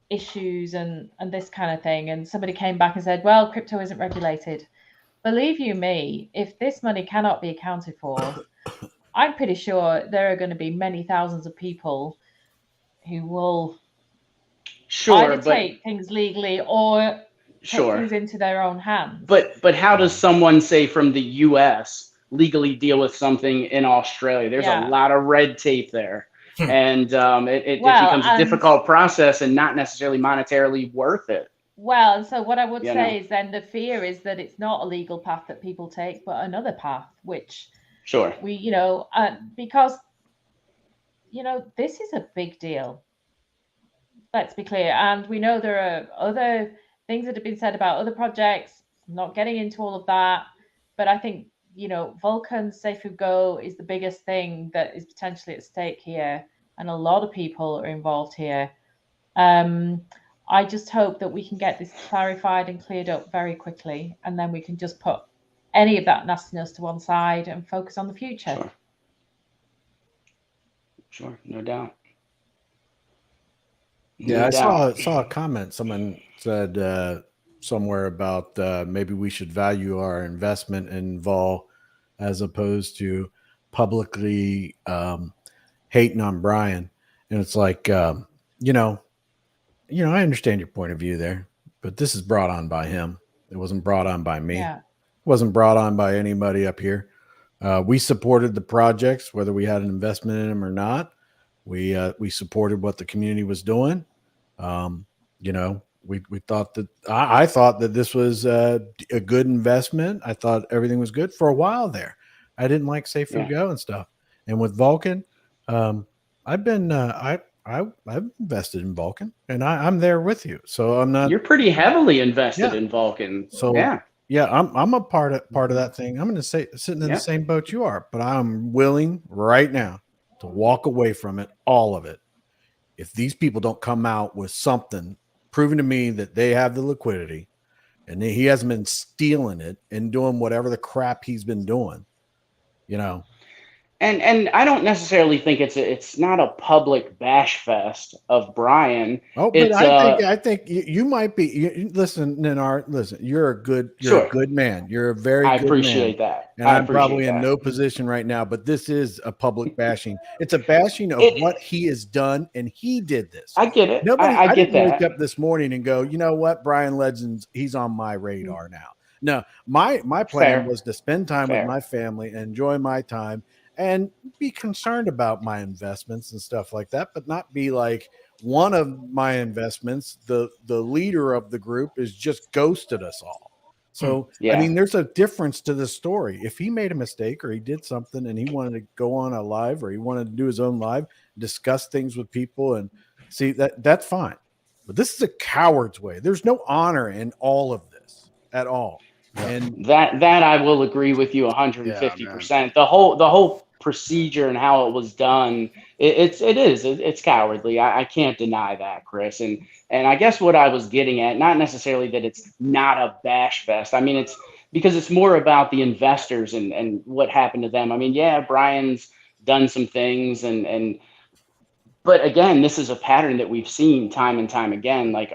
issues and this kind of thing, and somebody came back and said, well, crypto isn't regulated. Believe you me, if this money cannot be accounted for, I'm pretty sure there are going to be many thousands of people who will either take things legally or take things into their own hands. But how does someone, say, from the US legally deal with something in Australia? There's a lot of red tape there. And it becomes a difficult process and not necessarily monetarily worth it. Well, and so what I would say is then the fear is that it's not a legal path that people take, but another path, which we, because, this is a big deal. Let's be clear. And we know there are other things that have been said about other projects. I'm not getting into all of that, but I think, Vulcan Safe Go is the biggest thing that is potentially at stake here. And a lot of people are involved here. I just hope that we can get this clarified and cleared up very quickly. And then we can just put any of that nastiness to one side and focus on the future. Sure. No doubt. Yeah, I saw a comment. Someone said somewhere about maybe we should value our investment in Vol as opposed to publicly hating on Bryan. And it's like, I understand your point of view there, but this is brought on by him. It wasn't brought on by me. Yeah. It wasn't brought on by anybody up here. We supported the projects, whether we had an investment in them or not. We supported what the community was doing. We thought that I thought that this was a good investment. I thought everything was good for a while there. I didn't like Safe Food Go and stuff. And with Vulcan, I've been I've invested in Vulcan, and I'm there with you. So I'm not. You're pretty heavily invested in Vulcan. So I'm a part of that thing. I'm going to say sitting in the same boat you are, but I'm willing right now to walk away from it, all of it. If these people don't come out with something proving to me that they have the liquidity and he hasn't been stealing it and doing whatever the crap he's been doing, And I don't necessarily think it's not a public bash fest of Bryan. Oh, but I think you might be. Listen, Ninar, you're a good man. You're a very good man. I appreciate that. And I'm probably in no position right now, but this is a public bashing. It's a bashing of what he has done, and he did this. I get it. I didn't wake up this morning and go, you know what, Bryan Legends, he's on my radar now. No, my plan was to spend time with my family and enjoy my time and be concerned about my investments and stuff like that, but not be like one of my investments, the leader of the group is just ghosted us all. So, I mean, there's a difference to the story. If he made a mistake or he did something and he wanted to go on a live or he wanted to do his own live, discuss things with people and see that's fine. But this is a coward's way. There's no honor in all of this at all. And that I will agree with you 150%. The whole procedure and how it was done, it's cowardly. I can't deny that, Chris. And I guess what I was getting at, not necessarily that it's not a bash fest. I mean, it's because it's more about the investors and what happened to them. I mean, Bryan's done some things but again, this is a pattern that we've seen time and time again. Like,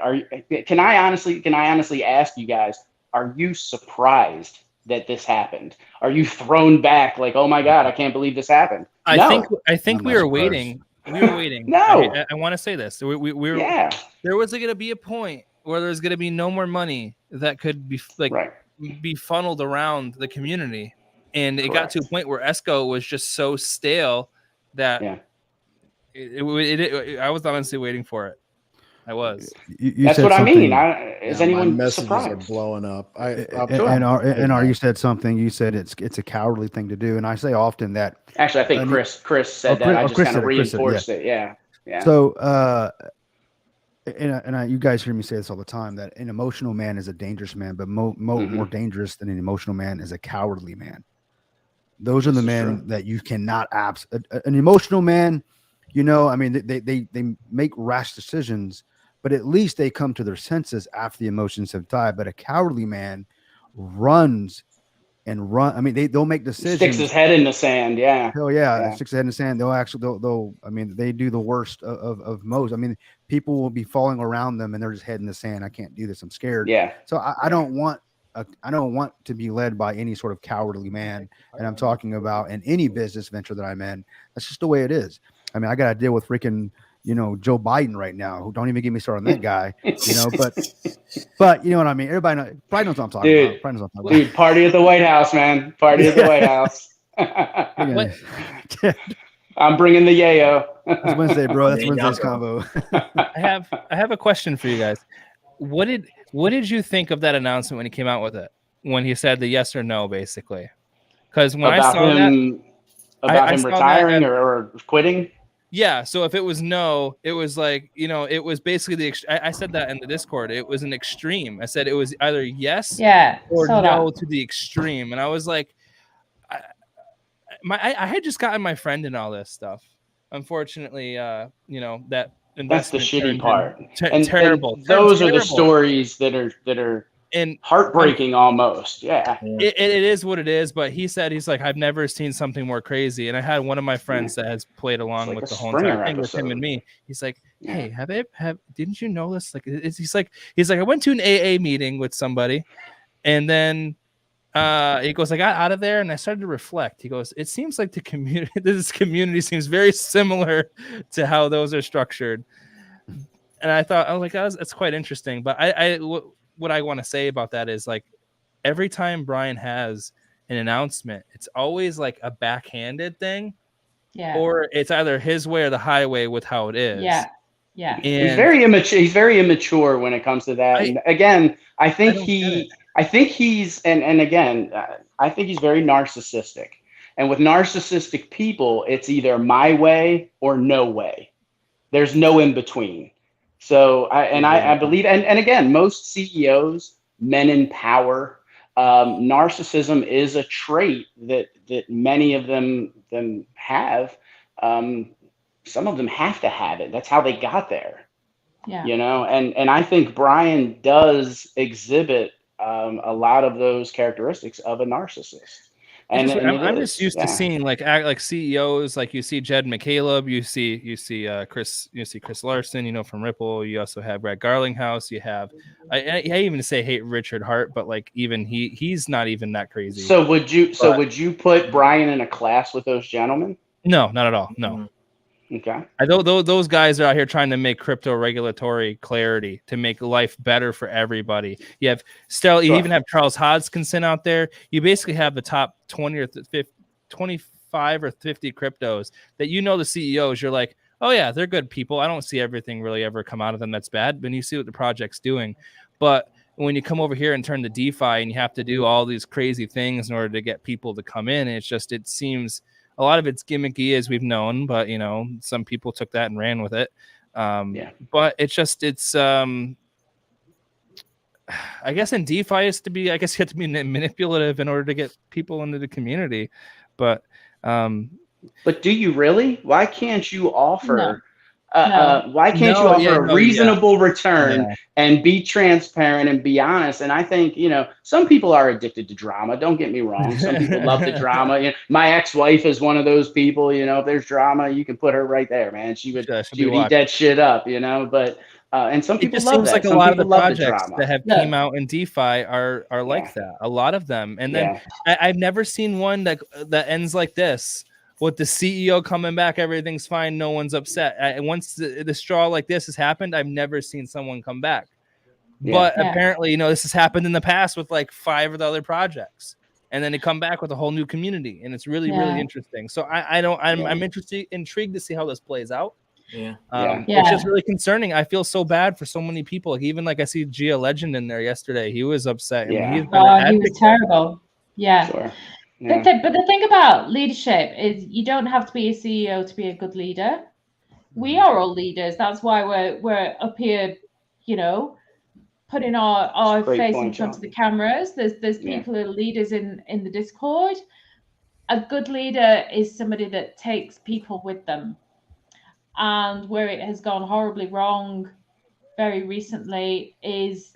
can I honestly ask you guys, are you surprised that this happened? Are you thrown back like, oh my God, I can't believe this happened? I think we were waiting. We were waiting. No, I want to say this. We were. There was going to be a point where there's going to be no more money that could be be funneled around the community, and it got to a point where ESCO was just so stale that I was honestly waiting for it. I was. That's what I mean. Is my anyone messages surprised? are blowing up. And you said something. You said it's a cowardly thing to do, and I say often that. Actually, I think Chris said that. I just kind of reinforced it. Yeah. So, you guys hear me say this all the time, that an emotional man is a dangerous man, but more dangerous than an emotional man is a cowardly man. Those are the men that you cannot an emotional man. You know, I mean, they make rash decisions, but at least they come to their senses after the emotions have died. But a cowardly man runs. I mean, they'll make decisions. Sticks his head in the sand. Yeah. Hell yeah. Sticks his head in the sand. I mean, they do the worst of most. I mean, people will be falling around them and they're just head in the sand. I can't do this. I'm scared. Yeah. So I don't want to be led by any sort of cowardly man. And I'm talking about in any business venture that I'm in. That's just the way it is. I mean, I got to deal with freaking, Joe Biden right now, who don't even get me started on that guy, but you know what I mean? Everybody probably knows what I'm talking about. Dude, party at the White House, man. Party at the White House. I'm bringing the yayo. It's Wednesday, bro. That's Wednesday's combo. I have a question for you guys. What did you think of that announcement when he came out with it? When he said the yes or no, basically? Because when I saw him retiring or quitting. Yeah, so if it was no, it was like, it was basically I said that in the Discord. It was an extreme. I said it was either yes or no to the extreme. And I was like, I had just gotten my friend in all this stuff. Unfortunately, that's the shitty part. Terrible. And those are the stories that are and heartbreaking almost. Yeah. It is what it is, but he's like, I've never seen something more crazy. And I had one of my friends that has played along with the whole entire thing with him and me. He's like, hey, didn't you know this? Like, he's like, I went to an AA meeting with somebody, and then he goes, I got out of there and I started to reflect. He goes, it seems like this community seems very similar to how those are structured. And I thought, oh, like, that's quite interesting. But what I want to say about that is, like, every time Bryan has an announcement, it's always like a backhanded thing, or it's either his way or the highway with how it is. Yeah. And he's very immature. He's very immature when it comes to that. And again, I think he's very narcissistic. And with narcissistic people, it's either my way or no way. There's no in between. So I believe, and again, most CEOs, men in power, narcissism is a trait that many of them have. Some of them have to have it. That's how they got there. Yeah. And I think Bryan does exhibit a lot of those characteristics of a narcissist. And I'm just used to seeing like CEOs, like you see Jed McCaleb, you see Chris Larson, from Ripple. You also have Brad Garlinghouse. You have I even say hate Richard Hart, but like even he's not even that crazy. So would you put Bryan in a class with those gentlemen? No, not at all. No. Okay. Those guys are out here trying to make crypto regulatory clarity to make life better for everybody. You have you even have Charles Hodgkinson out there. You basically have the top 20 or 25 or 50 cryptos that the CEOs. You're like, oh yeah, they're good people. I don't see everything really ever come out of them that's bad. But you see what the project's doing. But when you come over here and turn to DeFi and you have to do all these crazy things in order to get people to come in, it seems. A lot of it's gimmicky, as we've known, but some people took that and ran with it. But it's I guess in DeFi is to be, you have to be manipulative in order to get people into the community. But do you really? Why can't you offer? Why can't you offer a reasonable return and be transparent and be honest? And I think, some people are addicted to drama. Don't get me wrong. Some people love the drama. My ex-wife is one of those people, if there's drama, you can put her right there, man. She would eat that shit up, but and some people love that. It seems like a lot of the projects that have came out in DeFi are like that. A lot of them. And then I've never seen one that ends like this. With the CEO coming back, everything's fine. No one's upset. Once the straw like this has happened, I've never seen someone come back. But apparently, this has happened in the past with like 5 of the other projects, and then they come back with a whole new community, and it's really, really interesting. So I'm intrigued to see how this plays out. It's just really concerning. I feel so bad for so many people. Like, even like I see Gia Legend in there yesterday. He was upset. I mean, he's been an he was advocate. terrible. Yeah. Sure. But the thing about leadership is you don't have to be a CEO to be a good leader. We are all leaders. That's why we're up here, you know, putting our face in front of the cameras. There's people who are leaders in the Discord. A good leader is somebody that takes people with them. And where it has gone horribly wrong very recently is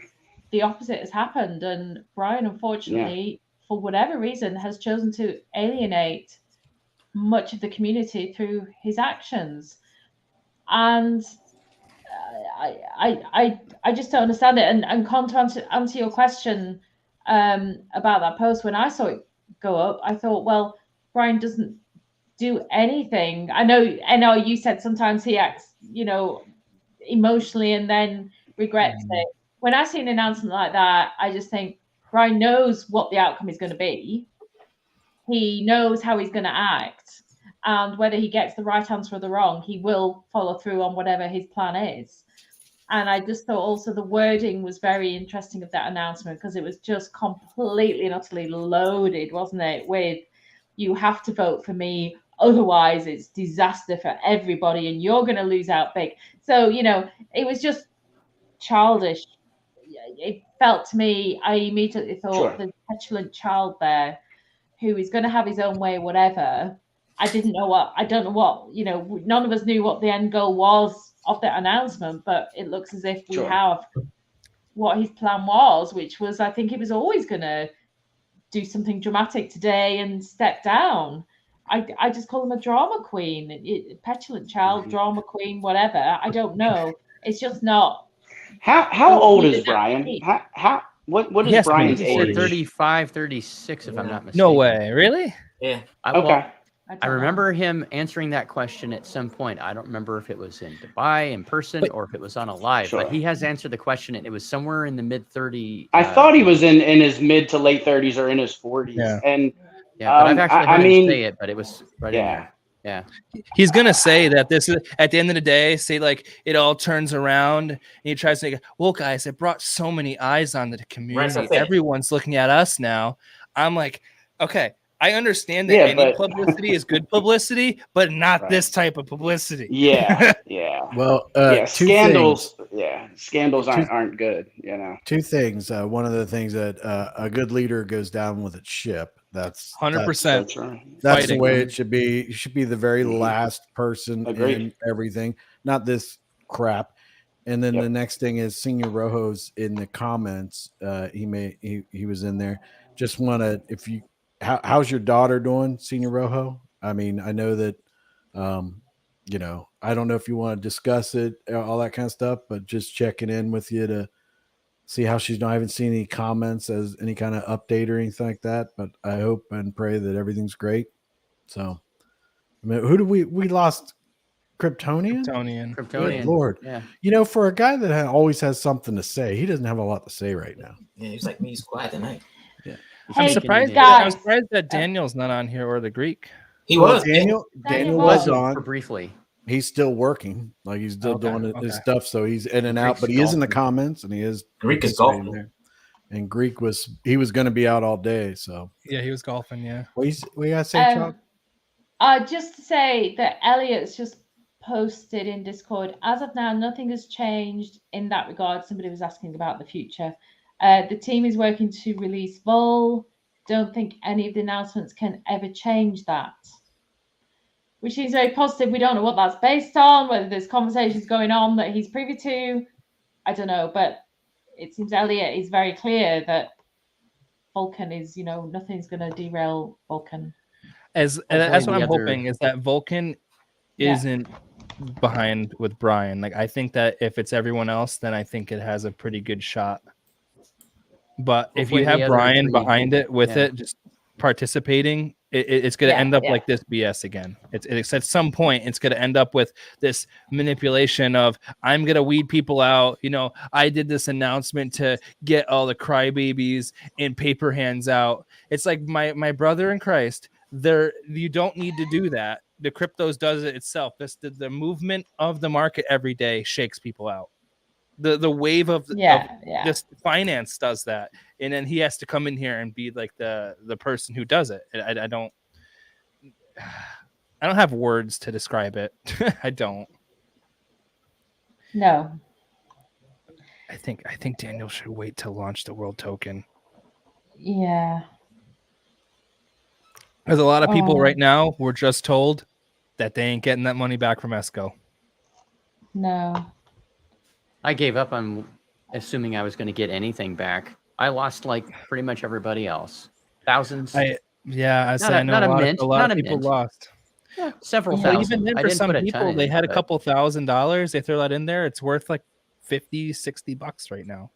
the opposite has happened. And Bryan, unfortunately, for whatever reason, has chosen to alienate much of the community through his actions. And I just don't understand it. And to answer your question about that post, when I saw it go up, I thought, well, Bryan doesn't do anything. I know you said sometimes he acts, you know, emotionally and then regrets it. When I see an announcement like that, I just think Bryan knows what the outcome is going to be. He knows how he's going to act, and whether he gets the right answer or the wrong, he will follow through on whatever his plan is. And I just thought also the wording was very interesting of that announcement, because it was just completely and utterly loaded, wasn't it? With, you have to vote for me, otherwise it's disaster for everybody and you're going to lose out big. So, you know, it was just childish. It felt to me, I immediately thought the petulant child there who is going to have his own way, whatever. I don't know what, you know, none of us knew what the end goal was of that announcement, but it looks as if we have what his plan was, which was, I think he was always going to do something dramatic today and step down. I just call him a drama queen, petulant child, drama queen, whatever. I don't know. It's just not. How old is Bryan? What is Bryan's age? 35, 36, if I'm not mistaken. No way, really? Yeah. I remember him answering that question at some point. I don't remember if it was in Dubai in person or if it was on a live, but he has answered the question, and it was somewhere in the mid 30s. I thought he was in his mid to late 30s or in his 40s. Yeah. And but I've actually heard him say it, but it was right in there. Yeah. He's gonna say that this is at the end of the day, say like it all turns around, and he tries to say, well, guys, it brought so many eyes on the community. Right, everyone's looking at us now. I'm like, okay, I understand that any publicity is good publicity, but not this type of publicity. Well, scandals. Scandals aren't good. You know, two things. One of the things that a good leader goes down with its ship. That's 100%. That's the way it should be. You should be the very last person in everything, not this crap. And then the next thing is Senior Rojo's in the comments. He was in there. Just want to, how's your daughter doing, Senior Rojo? I mean, I know that, you know, I don't know if you want to discuss it, all that kind of stuff, but just checking in with you to see how she's doing. I haven't seen any comments as any kind of update or anything like that, but I hope and pray that everything's great. So, I mean, who do we lost? Kryptonian. Good Lord. Yeah. You know, for a guy that always has something to say, he doesn't have a lot to say right now. Yeah, he's like me. He's quiet tonight. Yeah. I'm surprised that Daniel's not on here, or the Greek. He was. Daniel was on for briefly. He's still working, like he's still doing his stuff, so he's in and out. But he is in the comments, and he is Greek is golfing there. And Greek was going to be out all day, so yeah, he was golfing. Yeah. What you gotta say, Chuck? Just to say that Elliot's just posted in Discord. As of now, nothing has changed in that regard. Somebody was asking about the future. The team is working to release Vol. Don't think any of the announcements can ever change that, which seems very positive. We don't know what that's based on, whether there's conversations going on that he's privy to. I don't know, but it seems Elliot is very clear that Vulcan is, you know, nothing's going to derail Vulcan. That's what I'm hoping, is that Vulcan isn't behind with Bryan. Like, I think that if it's everyone else, then I think it has a pretty good shot. But if you have Bryan behind it with it, just participating, it's going to end up like this BS again. It's at some point, it's going to end up with this manipulation of, I'm going to weed people out. You know, I did this announcement to get all the crybabies and paper hands out. It's like my brother in Christ. You don't need to do that. the cryptos does it itself. The movement of the market every day shakes people out. The wave of just finance does that, and then he has to come in here and be like the person who does it. I don't have words to describe it. I don't. No. I think Daniel should wait to launch the world token. Yeah. There's a lot of people right now were just told that they ain't getting that money back from Esco. No. I gave up on assuming I was going to get anything back. I lost like pretty much everybody else. Thousands. I know a lot of people lost. Yeah, several Well, thousand. even then, for some people, they had a couple $1,000. They throw that in there. It's worth like $50-$60 right now.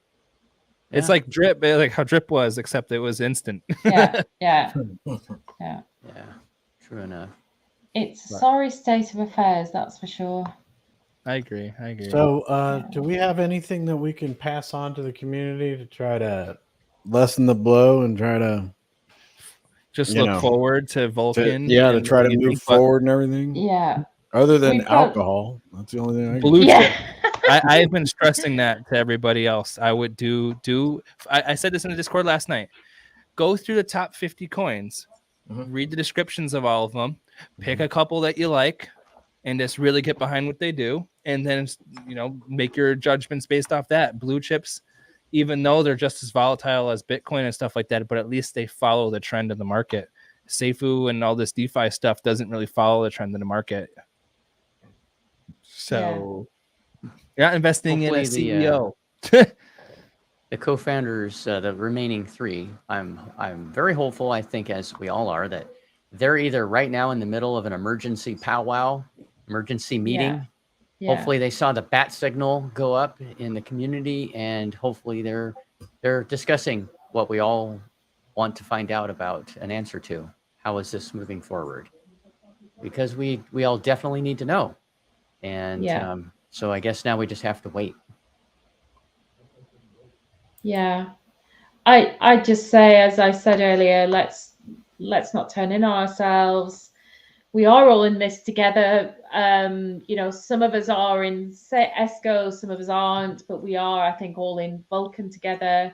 Yeah. It's like Drip, like how Drip was, except it was instant. Yeah. True enough. It's a sorry state of affairs, that's for sure. I agree. So, do we have anything that we can pass on to the community to try to lessen the blow and try to just look forward to Vulcan? To try to move forward and everything. Yeah. Other than alcohol, that's the only thing. Blue chip. I've been stressing that to everybody else. I would I said this in the Discord last night. Go through the top 50 coins, read the descriptions of all of them, pick a couple that you like, and just really get behind what they do, and then make your judgments based off that. Blue chips, even though they're just as volatile as Bitcoin and stuff like that, but at least they follow the trend of the market. Seifu and all this DeFi stuff doesn't really follow the trend of the market. So you're not investing Hopefully in a CEO. The co-founders, the remaining three, I'm very hopeful, I think, as we all are, that they're either right now in the middle of an emergency powwow, emergency meeting. Yeah. Hopefully they saw the bat signal go up in the community, and hopefully they're discussing what we all want to find out about an answer to. How is this moving forward? Because we all definitely need to know. And so I guess now we just have to wait. Yeah. I just say, as I said earlier, let's not turn in on ourselves. We are all in this together. Some of us are in ESCO, some of us aren't, but we are, I think, all in Vulcan together.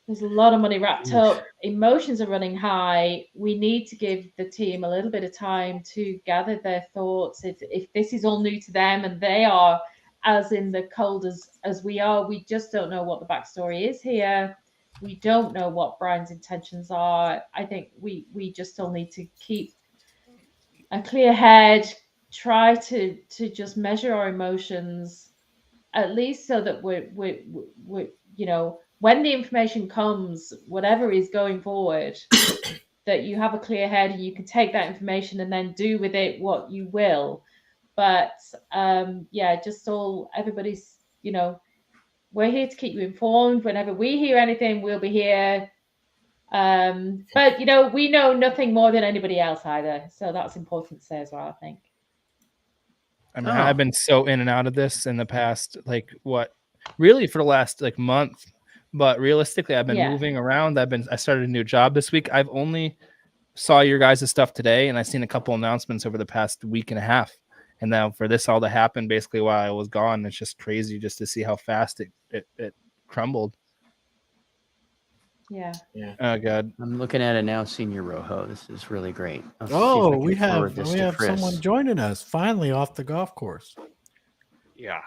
There's a lot of money wrapped up. Emotions are running high. We need to give the team a little bit of time to gather their thoughts. If this is all new to them and they are as in the cold as we are, we just don't know what the backstory is here. We don't know what Bryan's intentions are. I think we just all need to keep a clear head, try to just measure our emotions, at least so that we're when the information comes, whatever is going forward, that you have a clear head and you can take that information and then do with it what you will. But everybody's, we're here to keep you informed. Whenever we hear anything, we'll be here. But we know nothing more than anybody else either. So that's important to say as well, I think. I mean, I've been so in and out of this in the past, really for the last month. But realistically, I've been moving around. I started a new job this week. I've only saw your guys' stuff today, and I've seen a couple announcements over the past week and a half. And now for this all to happen basically while I was gone, it's just crazy just to see how fast it crumbled. Yeah. Oh God. I'm looking at it now, Senior Rojo. This is really great. We have someone joining us finally off the golf course. Yeah.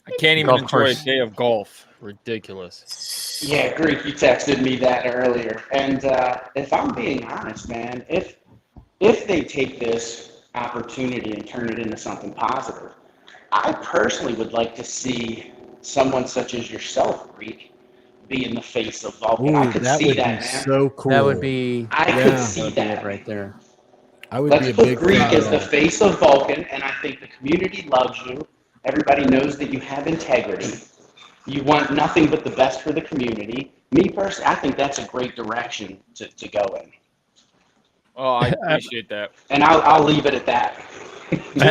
I can't even enjoy a day of golf. Ridiculous. Yeah, Greek, you texted me that earlier. And if I'm being honest, man, if they take this opportunity and turn it into something positive, I personally would like to see someone such as yourself, Greek, be in the face of Vulcan. I could see that, man. So cool. That would be. I could see that right there. Let's put Greek as the face of Vulcan, and I think the community loves you. Everybody knows that you have integrity. You want nothing but the best for the community. Me personally, I think that's a great direction to go in. Oh, I appreciate that. And I'll leave it at that.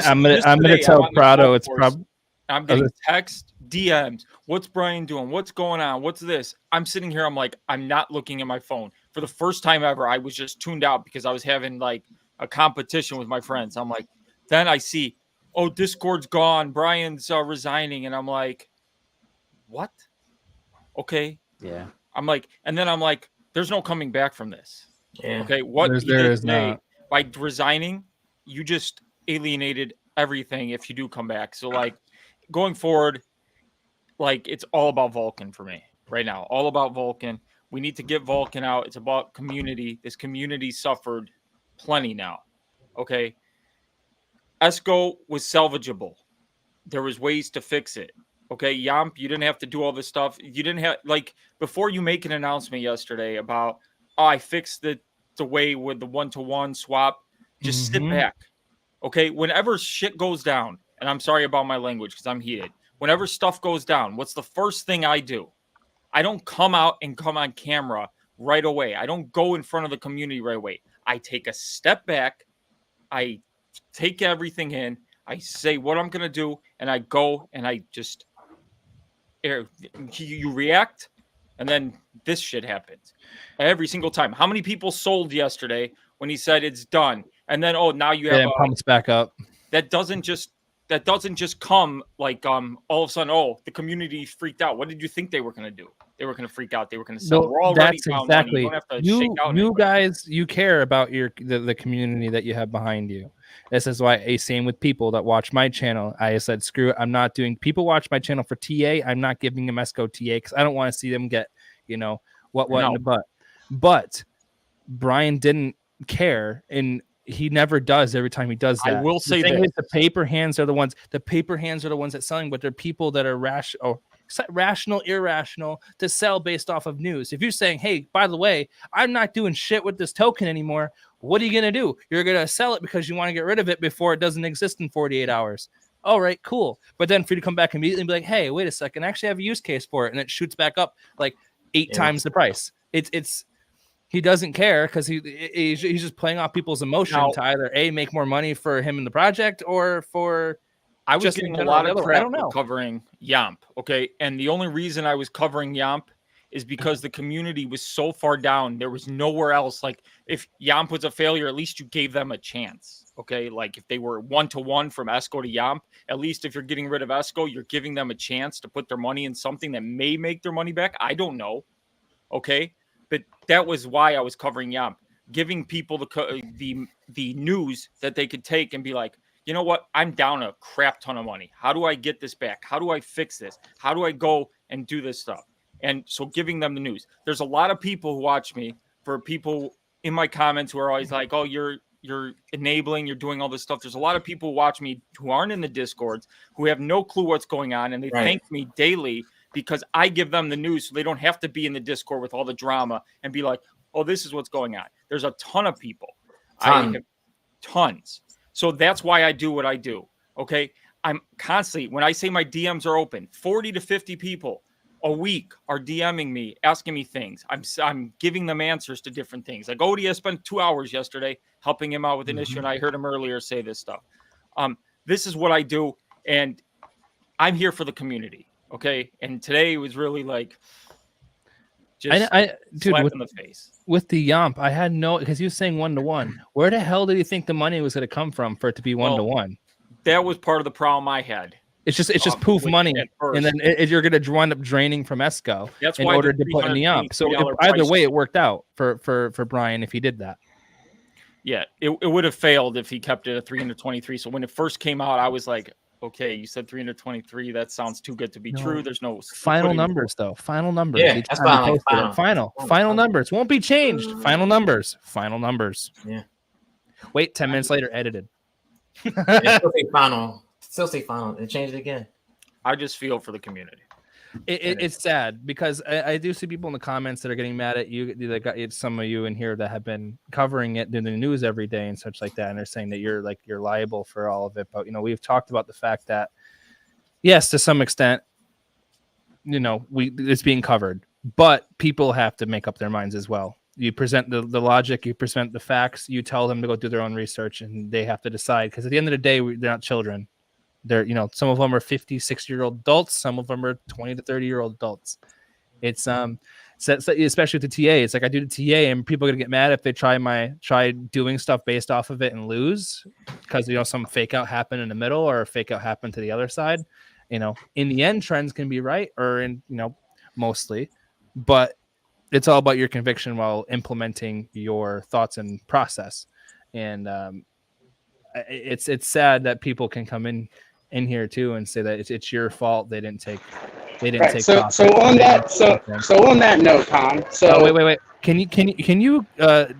I'm gonna tell Prado it's probably. I'm getting text, DMs. What's Bryan doing? What's going on? What's this? I'm sitting here. I'm like, I'm not looking at my phone. For the first time ever, I was just tuned out because I was having a competition with my friends. I'm like, then I see, oh, Discord's gone. Bryan's resigning. And I'm like, what? Okay. Yeah. I'm like, and then I'm like, there's no coming back from this. Yeah. Okay. What he There did is today, not. by resigning, you just alienated everything if you do come back. So like going forward, like it's all about Vulcan for me right now. All about Vulcan. We need to get Vulcan out. It's about community. This community suffered plenty now. Okay. ESCO was salvageable. There was ways to fix it. Okay. Yamp, you didn't have to do all this stuff. You didn't have, like, before you make an announcement yesterday about, oh, I fixed the way with the one-to-one swap, just sit back. Okay. Whenever shit goes down, and I'm sorry about my language because I'm heated. Whenever stuff goes down, what's the first thing I do? I don't come out and come on camera right away. I don't go in front of the community right away. I take a step back. I take everything in. I say what I'm going to do, and I go and I just you react, and then this shit happens every single time. How many people sold yesterday when he said it's done? And then, oh, now you have it pumps back up. That doesn't just come like all of a sudden, oh, the community freaked out. What did you think they were going to do? They were going to freak out. They were going to sell. No, We're already that's down exactly. money. You don't have to shake out You anybody. guys, you care about the community that you have behind you. This is why same with people that watch my channel. I said, screw it. I'm not doing. People watch my channel for TA. I'm not giving them ESCO TA because I don't want to see them get, what in the butt. But Bryan didn't care, and he never does every time he does that. I will say the thing this. is, the paper hands are the ones that's selling, but they're people that are rational, irrational to sell based off of news. If you're saying, hey, by the way, I'm not doing shit with this token anymore, what are you going to do? You're going to sell it because you want to get rid of it before it doesn't exist in 48 hours. All right, cool. But then for you to come back immediately and be like, hey, wait a second, I actually have a use case for it. And it shoots back up like 8 times the price. He doesn't care because he's just playing off people's emotion to either make more money for him in the project or for. I was just getting in a lot of general. crap I don't know. for covering Yamp. Okay, and the only reason I was covering Yamp is because the community was so far down. There was nowhere else. Like if Yamp was a failure, at least you gave them a chance. Okay, like if they were 1-to-1 from ESCO to Yamp, at least if you're getting rid of ESCO, you're giving them a chance to put their money in something that may make their money back. I don't know. Okay. But that was why I was covering Yamp, giving people the news that they could take and be like, you know what? I'm down a crap ton of money. How do I get this back? How do I fix this? How do I go and do this stuff? And so giving them the news. There's a lot of people who watch me, for people in my comments who are always like, oh, you're enabling, you're doing all this stuff. There's a lot of people who watch me who aren't in the Discords, who have no clue what's going on, and they thank me daily because I give them the news so they don't have to be in the Discord with all the drama and be like, oh, this is what's going on. There's a ton of people. I have tons. So that's why I do what I do. Okay. I'm constantly, when I say my DMs are open, 40 to 50 people a week are DMing me, asking me things. I'm giving them answers to different things. Like Odie, I spent 2 hours yesterday helping him out with an issue, and I heard him earlier say this stuff. This is what I do, and I'm here for the community. Okay, and today was really like just dude, slap in the face. With the Yamp, I had no, because he was saying 1-to-1. Where the hell did you think the money was going to come from for it to be 1-to-1? That was part of the problem I had. It's just poof money, and then you're going to wind up draining from ESCO in order to put in the Yamp. So either way, it worked out for Bryan if he did that. Yeah, it would have failed if he kept it at 323. So when it first came out, I was like, okay, you said 323. That sounds too good to be true. There's no final numbers, though. Final numbers. Yeah, that's final numbers won't be changed. Final numbers. Yeah. Wait, 10 minutes later, edited. Still say final. And change it again. I just feel for the community. It's sad because I do see people in the comments that are getting mad at you. It's some of you in here that have been covering it in the news every day and such like that, and they're saying that you're liable for all of it. But we've talked about the fact that yes, to some extent, it's being covered, but people have to make up their minds as well. You present the logic, you present the facts, you tell them to go do their own research, and they have to decide. Because at the end of the day, they're not children. They're, some of them are 50, 60-year-old adults. Some of them are 20 to 30-year-old adults. It's So, especially with the TA, it's like I do the TA, and people are gonna get mad if they try doing stuff based off of it and lose because some fake out happened in the middle or a fake out happened to the other side. In the end, trends can be right, or mostly, but it's all about your conviction while implementing your thoughts and process. And it's sad that people can come in here too and say that it's your fault they didn't take So on that note, Con. So wait. Can you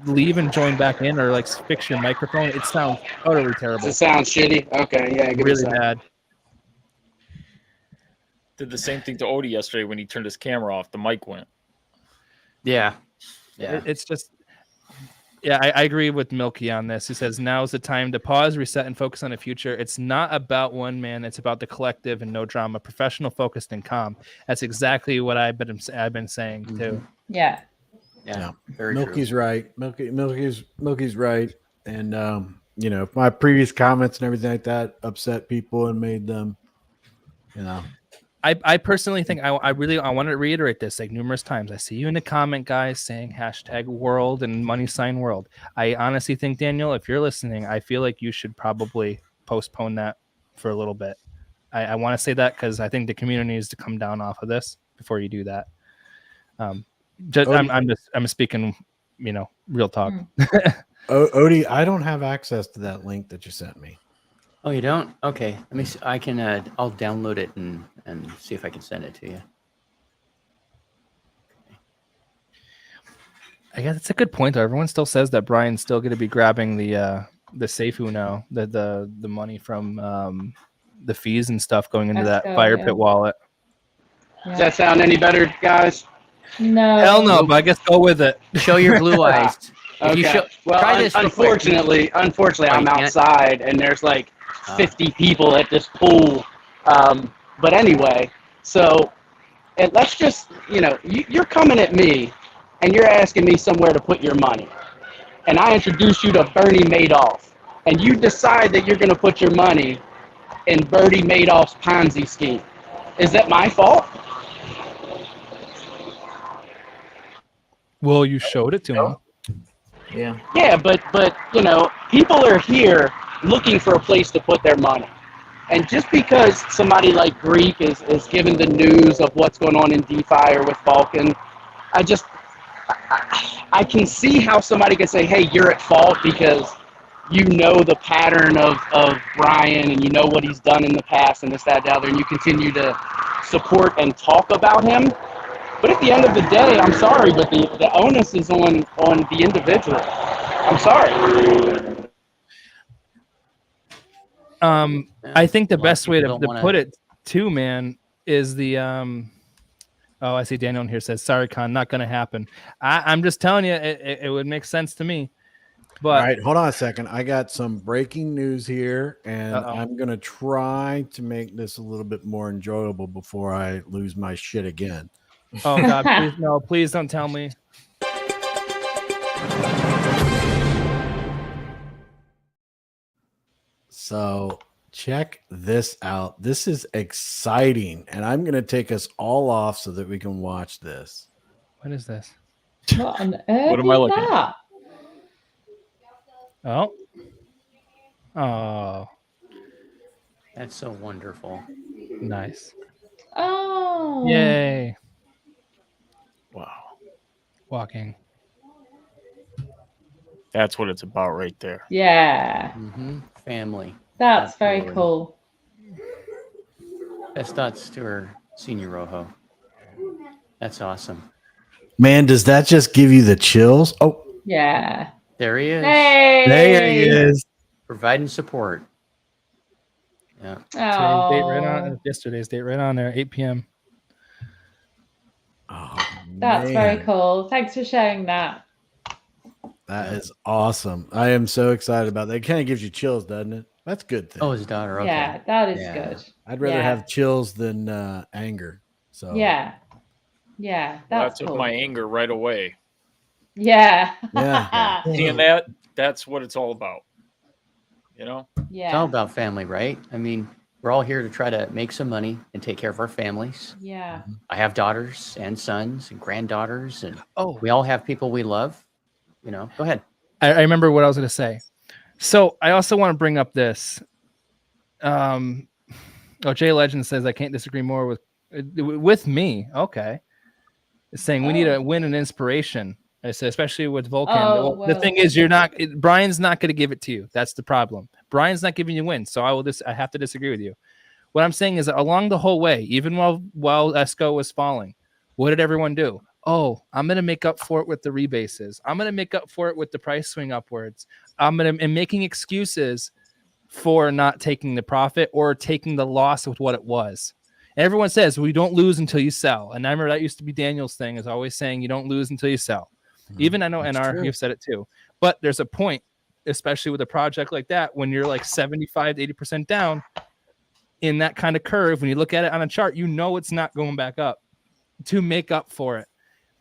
leave and join back in, or like fix your microphone? It sounds utterly terrible. Does it sound shitty? Okay, yeah, really bad. Did the same thing to Odie yesterday when he turned his camera off. The mic went. Yeah. It's just. Yeah, I agree with Milky on this. He says now is the time to pause, reset, and focus on the future. It's not about one man; it's about the collective and no drama, professional, focused, and calm. That's exactly what I've been saying too. Yeah. Very Milky's true. right. Milky's right. And if my previous comments and everything like that upset people and made them, I personally think I want to reiterate this like numerous times. I see you in the comment, guys, saying #world and money sign world. I honestly think, Daniel, if you're listening, I feel like you should probably postpone that for a little bit. I want to say that because I think the community needs to come down off of this before you do that. I'm speaking, real talk. Odie, I don't have access to that link that you sent me. Oh, you don't? Okay. Let me see. I can. I'll download it and see if I can send it to you. I guess it's a good point though. Everyone still says that Bryan's still going to be grabbing the Seifu now, the money from the fees and stuff going into that fire pit wallet. Yeah. Does that sound any better, guys? No. Hell no, but I guess go with it. Show your blue eyes. Okay. Unfortunately, I'm outside and there's like 50 people at this pool. But anyway, so let's just, you're coming at me and you're asking me somewhere to put your money. And I introduce you to Bernie Madoff. And you decide that you're going to put your money in Bernie Madoff's Ponzi scheme. Is that my fault? Well, you showed it to him. Yeah. Yeah, but people are here looking for a place to put their money. And just because somebody like Greek is giving the news of what's going on in DeFi or with Vulcan, I can see how somebody can say, hey, you're at fault because you know the pattern of Bryan and you know what he's done in the past and this, that, the other, and you continue to support and talk about him. But at the end of the day, I'm sorry, but the onus is on the individual. I'm sorry. I think the best way to put it too, man, is the oh, I see Daniel in here says, sorry, Con, not going to happen. I'm just telling you, it would make sense to me. But all right, hold on a second. I got some breaking news here, and I'm going to try to make this a little bit more enjoyable before I lose my shit again. Oh, God, please, no, please don't tell me. So check this out. This is exciting, and I'm going to take us all off so that we can watch this. What is this? What on earth What am I looking at? that? Oh, That's so wonderful. nice. Oh. Yay. Wow. Walking. That's what it's about right there. Yeah. Family. That's very Absolutely. cool. Best thoughts to her senior Rojo. That's awesome. Man, does that just give you the chills? Oh, Yeah. There he is. Hey. there he is. Providing support. Yeah. Oh. Date right on, yesterday's date right on there, 8 p.m. Oh, That's man. very cool. Thanks for sharing that. That is awesome. I am so excited about that. It kind of gives you chills, doesn't it? That's a good thing. Oh, his daughter. Okay. Yeah, that is Yeah. good. I'd rather Yeah. have chills than anger. So Yeah. Yeah, Well, that's that took cool. my anger right away. Yeah. Yeah. Seeing that's what it's all about. You know? It's all Yeah. about family, right? I mean, We're all here to try to make some money and take care of our families. Yeah. I have daughters and sons and granddaughters, and Oh, we all have people we love. You know, go ahead. I remember what I was going to say. So I also want to bring up this. Jay Legend says I can't disagree more with me. Okay, it's saying we need a win and inspiration. I said, especially with Vulcan. The thing is, Brian's not going to give it to you. That's the problem. Brian's not giving you win. So I have to disagree with you. What I'm saying is that along the whole way, even while Esco was falling, what did everyone do? Oh, I'm going to make up for it with the rebases. I'm going to make up for it with the price swing upwards. And making excuses for not taking the profit or taking the loss with what it was. And everyone says, well, you don't lose until you sell. And I remember that used to be Daniel's thing, is always saying you don't lose until you sell. Even I know NR, you've said it too. But there's a point, especially with a project like that, when you're like 75 to 80% down in that kind of curve, when you look at it on a chart, you know it's not going back up to make up for it.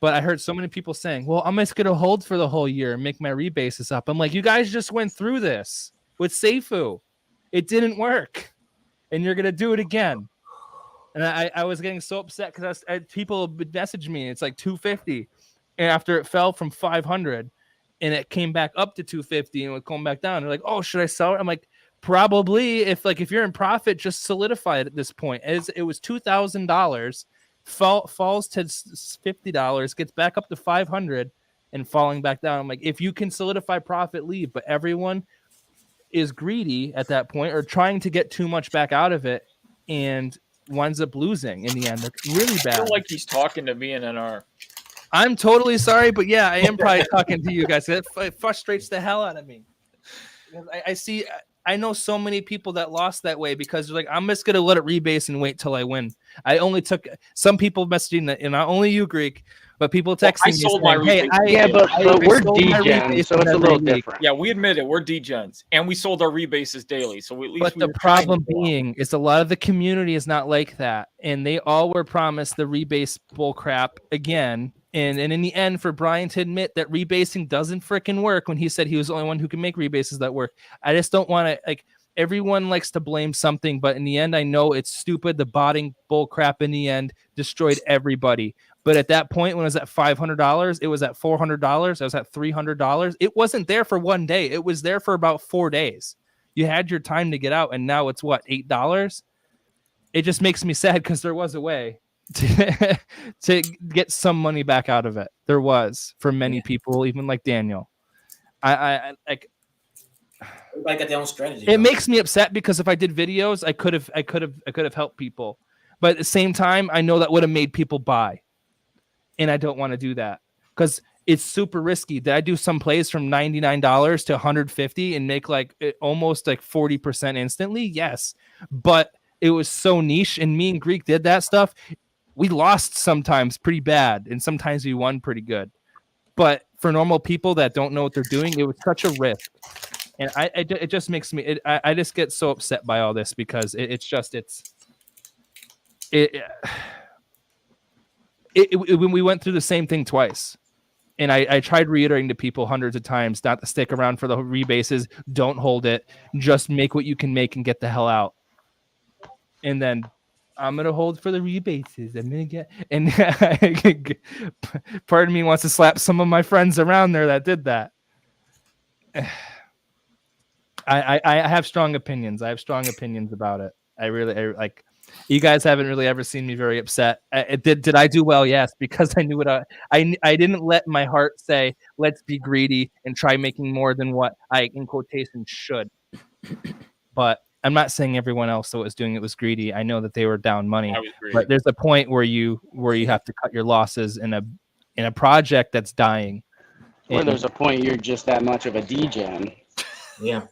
But I heard so many people saying, well, I'm just going to hold for the whole year and make my rebases up. I'm like, you guys just went through this with Seifu. It didn't work. And you're going to do it again. And I was getting so upset because people messaged me. It's like 250. And after it fell from 500 and it came back up to 250 and it was going back down, they're like, oh, should I sell it? I'm like, probably. If you're in profit, just solidify it at this point. It was $2,000, falls to $50, gets back up to 500 and falling back down. I'm like, if you can solidify profit, leave. But everyone is greedy at that point or trying to get too much back out of it and winds up losing in the end. It's really bad. I feel like he's talking to me in NR. I'm totally sorry, but yeah, I am probably talking to you guys. It frustrates the hell out of me. I know so many people that lost that way because they're like, I'm just gonna let it rebase and wait till I win. I only took some people messaging that, and not only you, Greek, but people texting me saying, "Hey, but we're DGen, so it's a little different." Yeah, we admit it. We're DGens, and we sold our rebases daily. So at least. But the problem being is a lot of the community is not like that, and they all were promised the rebase bull crap again. And in the end, for Bryan to admit that rebasing doesn't freaking work when he said he was the only one who can make rebases that work, I just don't want to, like, everyone likes to blame something, but in the end, I know it's stupid. The botting bull crap in the end destroyed everybody. But at that point, when it was at $500, it was at $400, it was at $300. It wasn't there for one day. It was there for about 4 days. You had your time to get out, and now it's what, $8? It just makes me sad because there was a way to get some money back out of it. There was for many people, even like Daniel. I like. Everybody got their own strategy. It makes me upset because if I did videos, I could have helped people, but at the same time, I know that would have made people buy, and I don't want to do that because it's super risky. Did I do some plays from $99 to $150 and make like almost like 40% instantly? Yes, but it was so niche, and me and Greek did that stuff. We lost sometimes pretty bad, and sometimes we won pretty good. But for normal people that don't know what they're doing, it was such a risk. And it just makes me, I just get so upset by all this because when we went through the same thing twice. And I tried reiterating to people hundreds of times not to stick around for the rebases. Don't hold it. Just make what you can make and get the hell out. And then I'm going to hold for the rebases. I'm going to get, and part of me wants to slap some of my friends around there that did that. I have strong opinions. I have strong opinions about it. I like, you guys haven't really ever seen me very upset. Did I do well? Yes, because I knew what I didn't let my heart say, let's be greedy and try making more than what I, in quotation, should. But I'm not saying everyone else that was doing it was greedy. I know that they were down money, but there's a point where you have to cut your losses in a project that's dying. Or there's a point you're just that much of a DGen. Yeah.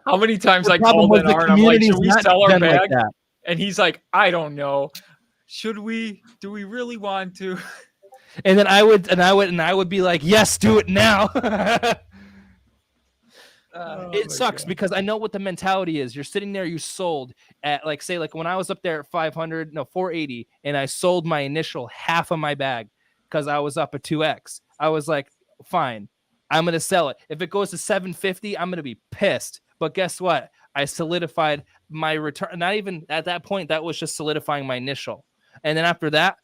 How many times I called NR and I'm like, should we sell our bag? Like, and he's like, I don't know. Should we? Do we really want to? And then I would be like, yes, do it now. It sucks because I know what the mentality is. You're sitting there, you sold at like, say, like when I was up there at 480, and I sold my initial half of my bag because I was up at 2x. I was like, fine, I'm going to sell it. If it goes to 750, I'm going to be pissed. But guess what? I solidified my return. Not even at that point, that was just solidifying my initial. And then after that,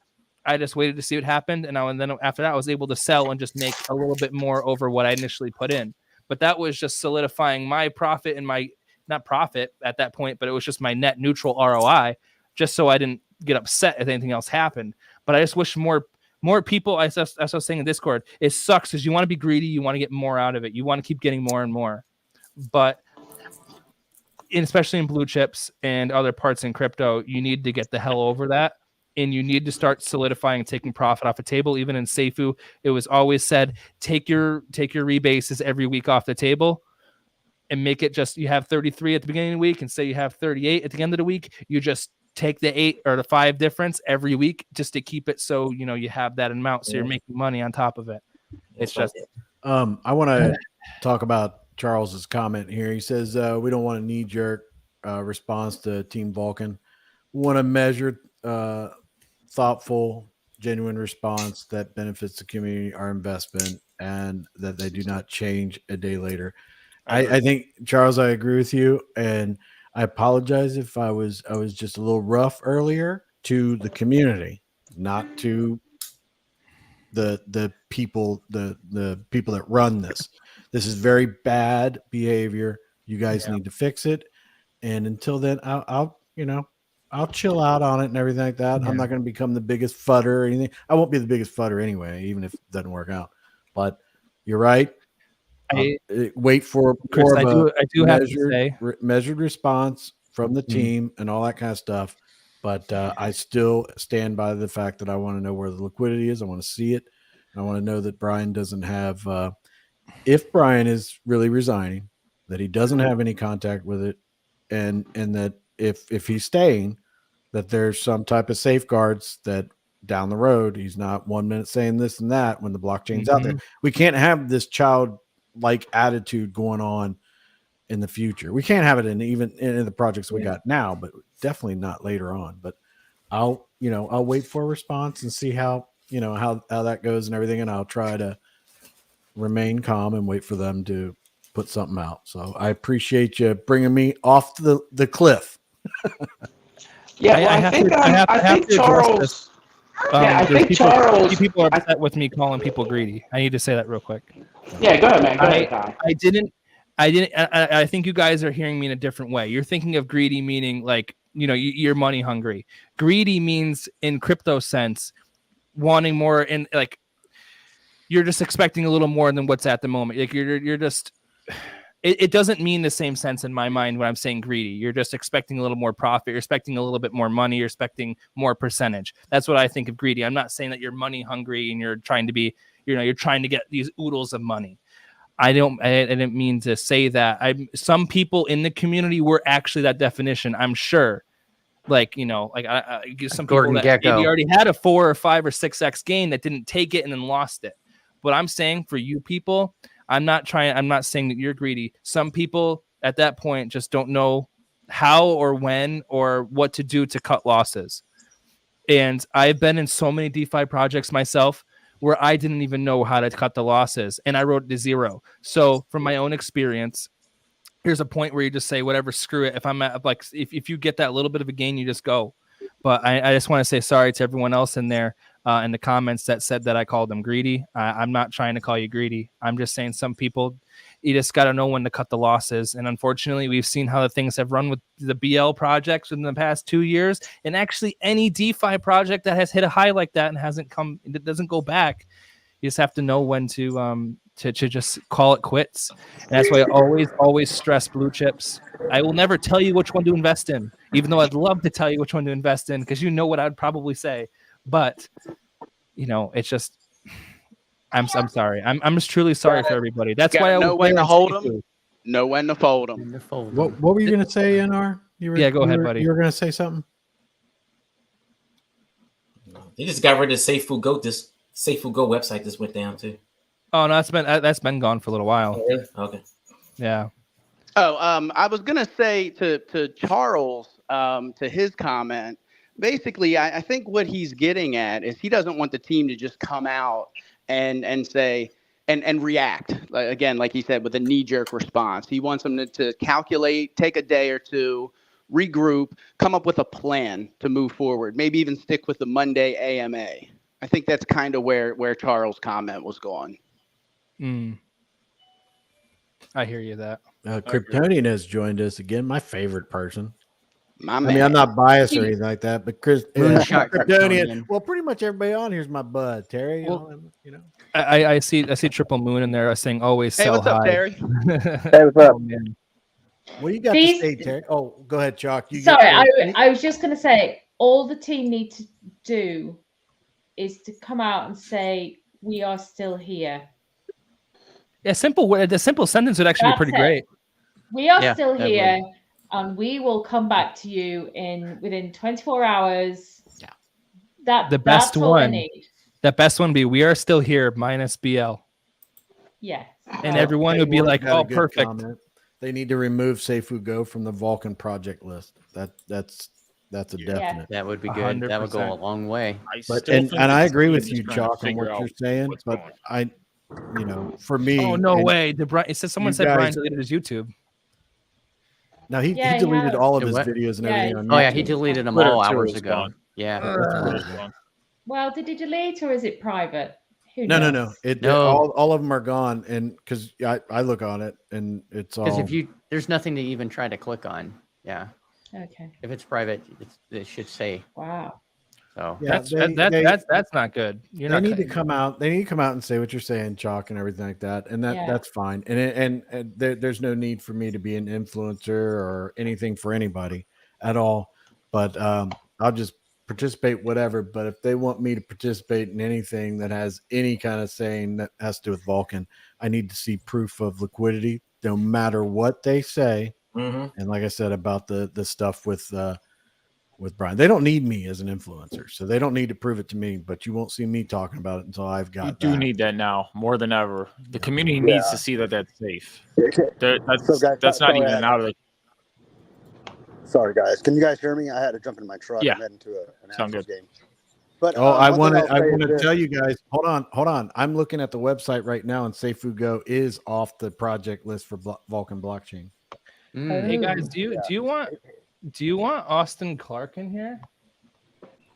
I just waited to see what happened. And then after that, I was able to sell and just make a little bit more over what I initially put in. But that was just solidifying my profit and my, not profit at that point, but it was just my net neutral ROI, just so I didn't get upset if anything else happened. But I just wish more people, as I was saying in Discord, it sucks because you want to be greedy. You want to get more out of it. You want to keep getting more and more. But especially in blue chips and other parts in crypto, you need to get the hell over that. And you need to start solidifying and taking profit off the table. Even in Seifu, it was always said, take your rebases every week off the table and make it just, you have 33 at the beginning of the week and say you have 38 at the end of the week. You just take the 8 or the 5 difference every week just to keep it so, you know, you have that amount. So you're making money on top of it. It's just, I want to talk about Charles's comment here. He says, we don't want a knee jerk response to Team Vulcan. We want a measured, thoughtful, genuine response that benefits the community, our investment, and that they do not change a day later. I think, Charles, I agree with you, and I apologize if I was just a little rough earlier to the community, not to the people people that run this. This is very bad behavior. You guys need to fix it. And until then, I'll chill out on it and everything like that. I'm not going to become the biggest fudder or anything. I won't be the biggest fudder anyway, even if it doesn't work out. But you're right. Wait for Chris, I do have to say measured response from the team and all that kind of stuff. But I still stand by the fact that I want to know where the liquidity is. I want to see it. I want to know that Bryan doesn't have, if Bryan is really resigning, that he doesn't have any contact with it, and that if he's staying, that there's some type of safeguards that down the road he's not 1 minute saying this and that when the blockchain's out there. We can't have this childlike attitude going on in the future. We can't have it even in the projects we got now, but definitely not later on. But I'll wait for a response and see how that goes and everything, and I'll try to remain calm and wait for them to put something out. So I appreciate you bringing me off the cliff. I think Charles. I think Charles. People are upset with me calling people greedy. I need to say that real quick. Yeah, go ahead, man. Go ahead. I think you guys are hearing me in a different way. You're thinking of greedy meaning like, you're money hungry. Greedy means in crypto sense, wanting more, and like you're just expecting a little more than what's at the moment. Like you're just, it doesn't mean the same sense in my mind when I'm saying greedy. You're just expecting a little more profit. You're expecting a little bit more money. You're expecting more percentage. That's what I think of greedy. I'm not saying that you're money hungry and you're trying to be, you're trying to get these oodles of money. I didn't mean to say that. Some people in the community were actually that definition, I'm sure. Like, some Gordon people that Gekko. maybe already had a 4 or 5 or 6x gain that didn't take it and then lost it. But I'm saying for you people, I'm not saying that you're greedy. Some people at that point just don't know how or when or what to do to cut losses. And I've been in so many DeFi projects myself where I didn't even know how to cut the losses, and I wrote it to 0. So from my own experience, here's a point where you just say, whatever, screw it. If I'm at, like, if you get that little bit of a gain, you just go. But I just want to say sorry to everyone else in there in the comments that said that I called them greedy. I'm not trying to call you greedy. I'm just saying some people, you just got to know when to cut the losses. And unfortunately, we've seen how the things have run with the BL projects in the past 2 years. And actually, any DeFi project that has hit a high like that and it doesn't go back. You just have to know when to just call it quits. And that's why I always stress blue chips. I will never tell you which one to invest in, even though I'd love to tell you which one to invest in, because you know what I'd probably say. But it's just, I'm sorry. I'm just truly sorry for everybody. That's why I know when to hold them, know when to fold them. What were you going to say, NR? Go ahead, buddy. You were going to say something? They just got rid of Seifu Go. This Seifu Go website just went down too. Oh no, that's been gone for a little while. Oh, really? Okay. Yeah. Oh, I was gonna say to Charles, to his comment. Basically, I think what he's getting at is he doesn't want the team to just come out and say, and react. Again, like he said, with a knee-jerk response. He wants them to calculate, take a day or two, regroup, come up with a plan to move forward, maybe even stick with the Monday AMA. I think that's kind of where Charles' comment was going. I hear you that. Kryptonian has joined us again, my favorite person. My I man. mean, I'm not biased or anything like that, but Moonshot Kryptonian. Kryptonian. Well, pretty much everybody on here's my bud, Terry. You know. I see Triple Moon in there saying always Hey, sell what's up, high. Terry? Hey, what's up? Oh, man. What you got to say, Terry? Oh, go ahead, Chalk. Sorry, I was just going to say, all the team need to do is to come out and say, we are still here. Yeah, the simple sentence would actually be pretty great. We are still here, and we will come back to you within 24 hours. Yeah. The best that's all I one. need. The best one would be, we are still here minus BL. Yeah. And everyone would be like, oh, perfect. Comment. They need to remove Seifu Go from the Vulcan project list. That's a definite. That would be good. 100%. That would go a long way. And I agree with you, Chalk, on what you're saying. But for me. Oh, no way. It says someone said Bryan deleted his YouTube. No, he deleted all of his videos and everything. On YouTube. He deleted them all hours ago. Yeah. Well, did he delete or is it private? No. All of them are gone, and because I look on it and it's all. Because there's nothing to even try to click on. Yeah. Okay. If it's private, it should say. Wow. So that's not good. They need to come out. They need to come out and say what you're saying, Chalk, and everything like that, and that's fine. And there's no need for me to be an influencer or anything for anybody at all. But I'll just participate whatever. But if they want me to participate in anything that has any kind of saying that has to do with Vulcan, I need to see proof of liquidity, no matter what they say. And like I said about the stuff with Bryan, they don't need me as an influencer, so they don't need to prove it to me. But you won't see me talking about it until I've got. You do need that now more than ever. The community needs to see that that's safe. That's not even out of the. Sorry, guys. Can you guys hear me? I had to jump in my truck and head into an Astros game. But I want to tell you guys. Hold on. I'm looking at the website right now, and Seifu Go is off the project list for Vulcan blockchain. Hey guys, do you want Austin Clark in here?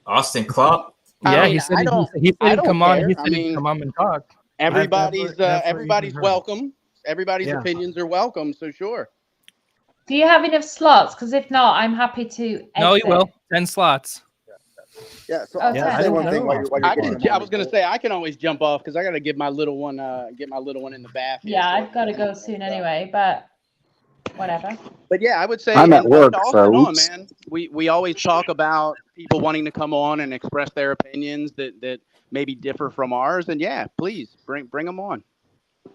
Austin Clark? Yeah, he said he'd come on. He said he'd come on and talk. Everybody's welcome. Everybody's opinions are welcome. So sure. Do you have enough slots? Because if not, I'm happy to. Exit. No, you will. 10 slots. Yeah. So I say one thing. I was gonna say I can always jump off because I got to get my little one in the bath. Yeah, I've got to go soon anyway, but whatever. But yeah, I would say I'm at work, man. We always talk about people wanting to come on and express their opinions that maybe differ from ours, and please bring them on.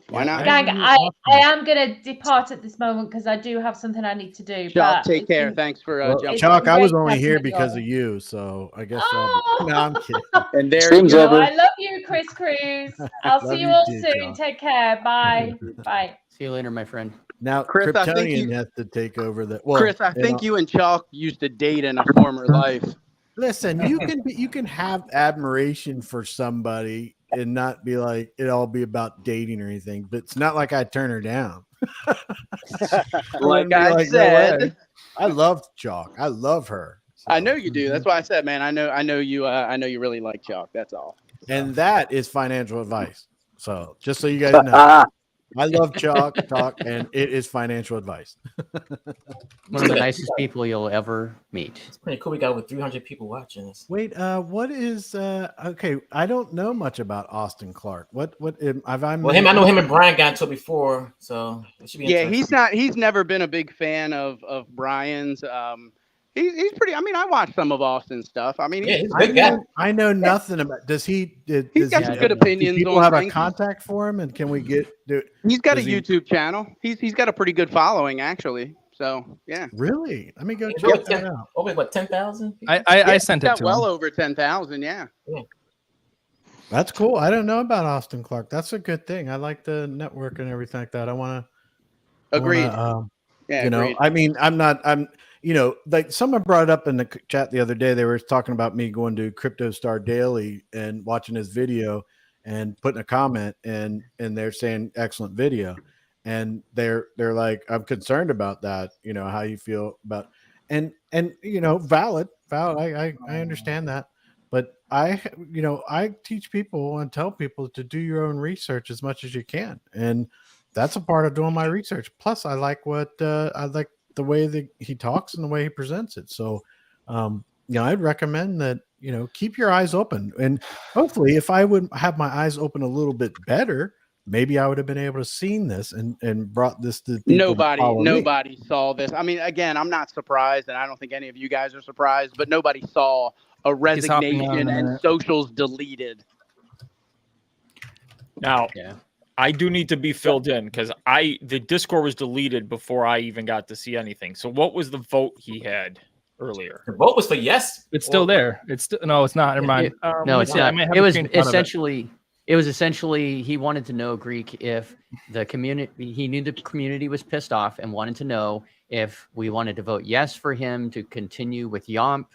Why not? Gang, I am going to depart at this moment because I do have something I need to do. Chalk, take care. Thanks for jumping. Chalk, I was only here because of you, so I guess. No, I'm kidding. And there you go. I love you, Chris Cruz. I'll see you all soon. Take care. Bye. Bye. See you later, my friend. Now, Chris, Kryptonian has to take over that. Well, Chris, I think you and Chalk used to date in a former life. Listen, you can have admiration for somebody and not be like it all be about dating or anything, but it's not like I turn her down. Like I said, no, I love Chalk. I love her. So. I know you do. That's why I said, man, I know you really like Chalk. That's all. And that is financial advice. So just so you guys know. I love Chalk, and it is financial advice. One of the nicest people you'll ever meet. It's pretty cool. We got over 300 people watching this. Wait, what is okay? I don't know much about Austin Clark. What have I? Well, I know him and Bryan got into it before, so it should be. Yeah, he's never been a big fan of Bryan's. He's pretty. I mean, I watched some of Austin's stuff. I mean, he's a good guy. I know nothing about. Does he? He's got some good opinions. Do people have a contact for him, and can we get? He's got a YouTube channel. He's got a pretty good following, actually. So yeah. Really? Let me go check that out. Over what 10,000? I sent it to well him. over 10,000. Yeah. That's cool. I don't know about Austin Clark. That's a good thing. I like the network and everything like that. I want to. Agreed. Yeah. Agreed. I mean, I'm. Like someone brought it up in the chat the other day. They were talking about me going to Crypto Star Daily and watching his video, and putting a comment and they're saying excellent video, and they're like, I'm concerned about that, you know, how you feel about, and you know, valid. I understand that, but I teach people and tell people to do your own research as much as you can, and that's a part of doing my research. Plus, I like the way that he talks and the way he presents it. So, I'd recommend that, keep your eyes open. And hopefully, if I would have my eyes open a little bit better, maybe I would have been able to seen this and brought this to people. Nobody saw this. I mean, again, I'm not surprised, and I don't think any of you guys are surprised, but nobody saw a resignation and socials deleted. Now, I do need to be filled in because the Discord was deleted before I even got to see anything. So what was the vote he had earlier? The vote was for yes. It's still there. No, it's not. Never mind. No, it's not. It was essentially he wanted to know, Greek, if the community, he knew the community was pissed off and wanted to know if we wanted to vote yes for him to continue with YOMP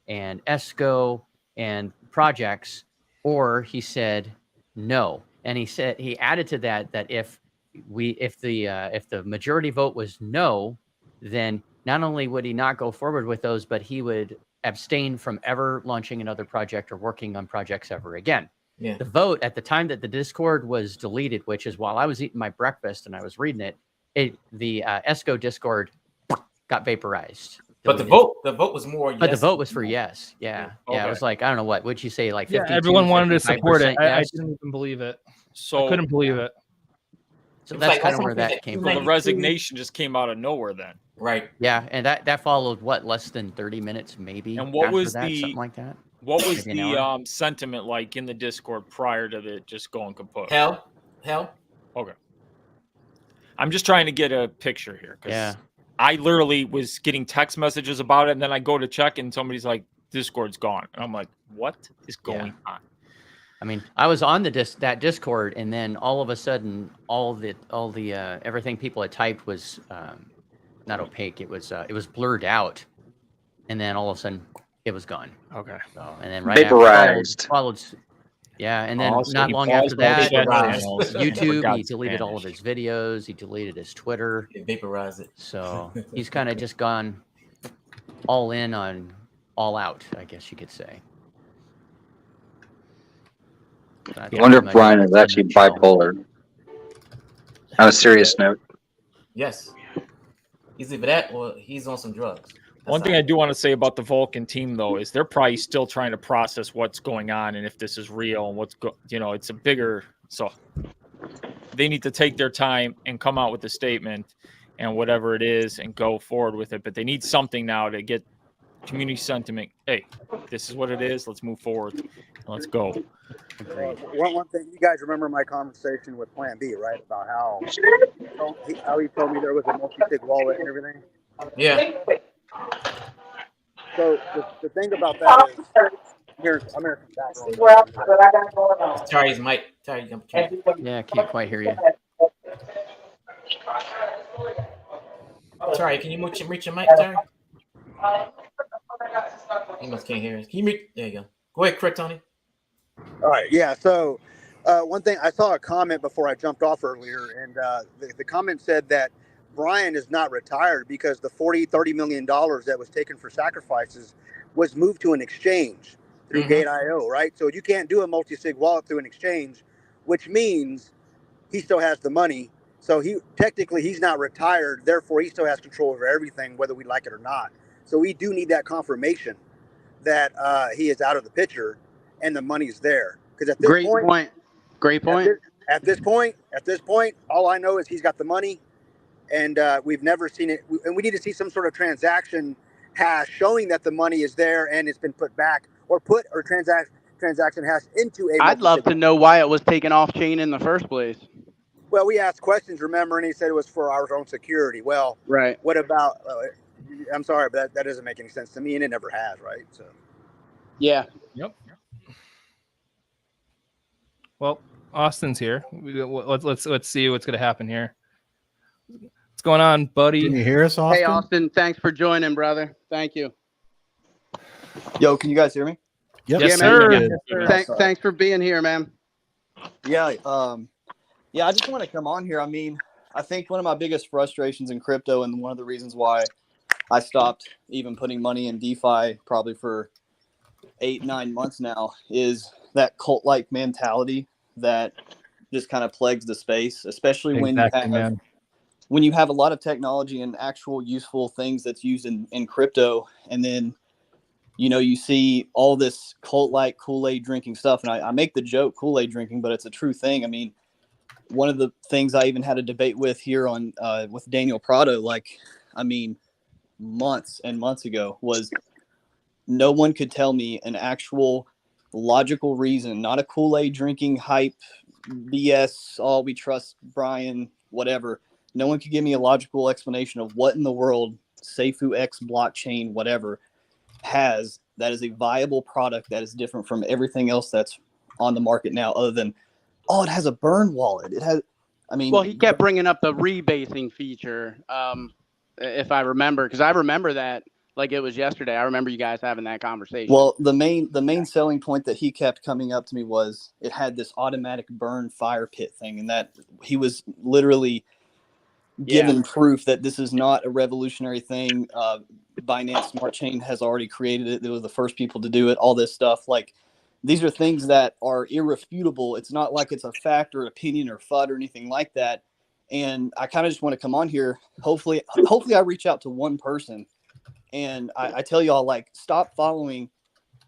and ESCO and projects, or he said no. And he said, he added to that if the majority vote was no, then not only would he not go forward with those, but he would abstain from ever launching another project or working on projects ever again. Yeah. The vote at the time that the Discord was deleted, which is while I was eating my breakfast and I was reading it, the ESCO Discord got vaporized. But the vote was more yes. But the vote was for yes. Yeah. Okay. Yeah. It was like, I don't know what would you say, like 52, everyone wanted to support it. Yes? I didn't even believe it. So I couldn't believe it. So that's kind of where that came from. The resignation just came out of nowhere then. Right. Yeah, and that followed what, less than 30 minutes maybe. And what was something like that? What was the sentiment like in the Discord prior to the just going kaput? Hell. Okay. I'm just trying to get a picture here. Yeah. I literally was getting text messages about it, and then I go to check, and somebody's like, Discord's gone. And I'm like, what is going on? I mean, I was on that Discord, and then all of a sudden, all the everything people had typed was not opaque. It was blurred out, and then all of a sudden, it was gone. Okay. So, and then right vaporized. After followed. Yeah, and then Also, not long after that, YouTube, he deleted Spanish. all of his videos. He deleted his Twitter. It vaporized it. So he's kind of just gone all in on all out, I guess you could say. I wonder if Bryan is actually bipolar. On a serious note. Yes. He's either that or he's on some drugs. One thing I do want to say about the Vulcan team, though, is they're probably still trying to process what's going on and if this is real and it's a bigger. So they need to take their time and come out with a statement and whatever it is and go forward with it. But they need something now to get community sentiment. Hey, this is what it is. Let's move forward. Let's go. One thing, you guys remember my conversation with Plan B, right? About how he told me there was a multi-sig wallet and everything. Yeah. So the thing about that is, I'm here from background. Sorry, Mike. Sorry, Yeah, I can't quite hear you. Sorry, can you reach your mic, Terry? He must can't hear us. Can you mute? There you go. Go ahead, correct, Tony. All right, yeah. So one thing, I saw a comment before I jumped off earlier, and the comment said that Bryan is not retired because the $30 million that was taken for sacrifices was moved to an exchange through Gate.io, right? So you can't do a multi-sig wallet through an exchange, which means he still has the money. So he's not retired. Therefore, he still has control over everything, whether we like it or not. So we do need that confirmation that he is out of the picture and the money's there. Because at this Great point. At this point, all I know is he's got the money. And we've never seen it. And we need to see some sort of transaction hash showing that the money is there and it's been put back or transaction hash into a. I'd love to know why it was taken off chain in the first place. Well, we asked questions, remember, and he said it was for our own security. Well, right. What about? I'm sorry, but that doesn't make any sense to me, and it never has, right? So. Yeah. Yep. Well, Austin's here. Let's see what's going to happen here. What's going on, buddy? Can you hear us, Austin? Hey, Austin. Thanks for joining, brother. Thank you. Yo, can you guys hear me? Yep. Yes, sir. Thanks for being here, man. Yeah. Yeah, I just want to come on here. I mean, I think one of my biggest frustrations in crypto, and one of the reasons why I stopped even putting money in DeFi probably for 8-9 months now, is that cult-like mentality that just kind of plagues the space, especially when you have a lot of technology and actual useful things that's used in crypto. And then, you know, you see all this cult-like Kool-Aid drinking stuff. And I make the joke Kool-Aid drinking, but it's a true thing. I mean, one of the things I even had a debate with here on with Daniel Prado, like, I mean, months and months ago, was no one could tell me an actual logical reason, not a Kool-Aid drinking hype BS, oh, we trust Bryan, whatever. No one could give me a logical explanation of what in the world Seifu X blockchain, whatever, has that is a viable product that is different from everything else that's on the market now, other than, oh, it has a burn wallet. It has, I mean, well, he kept bringing up the rebasing feature, if I remember, because I remember that like it was yesterday. I remember you guys having that conversation. Well, the main selling point that he kept coming up to me was it had this automatic burn fire pit thing, and that he was literally given proof that this is not a revolutionary thing. Binance Smart Chain has already created it. They were the first people to do it. All this stuff, like, these are things that are irrefutable. It's not like it's a fact or opinion or FUD or anything like that. And I kind of just want to come on here. Hopefully I reach out to one person and I tell y'all, like, stop following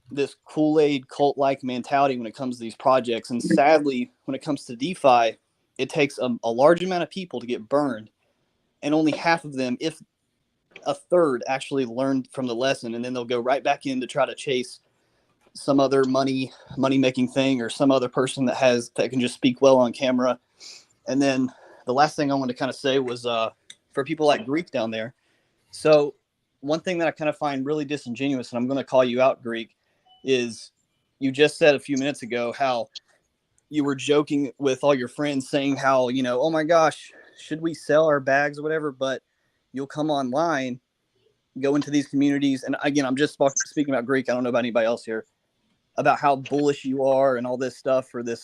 this Kool-Aid cult-like mentality when it comes to these projects. And sadly, when it comes to DeFi, it takes a large amount of people to get burned, and only half of them, if a third, actually learned from the lesson, and then they'll go right back in to try to chase some other money making thing, or some other person that can just speak well on camera. And then the last thing I wanted to kind of say was for people like Greek down there. So one thing that I kind of find really disingenuous, and I'm going to call you out, Greek, is you just said a few minutes ago how you were joking with all your friends saying how, you know, oh my gosh, should we sell our bags or whatever? But you'll come online, go into these communities. And again, I'm just speaking about Greek. I don't know about anybody else here, about how bullish you are and all this stuff for this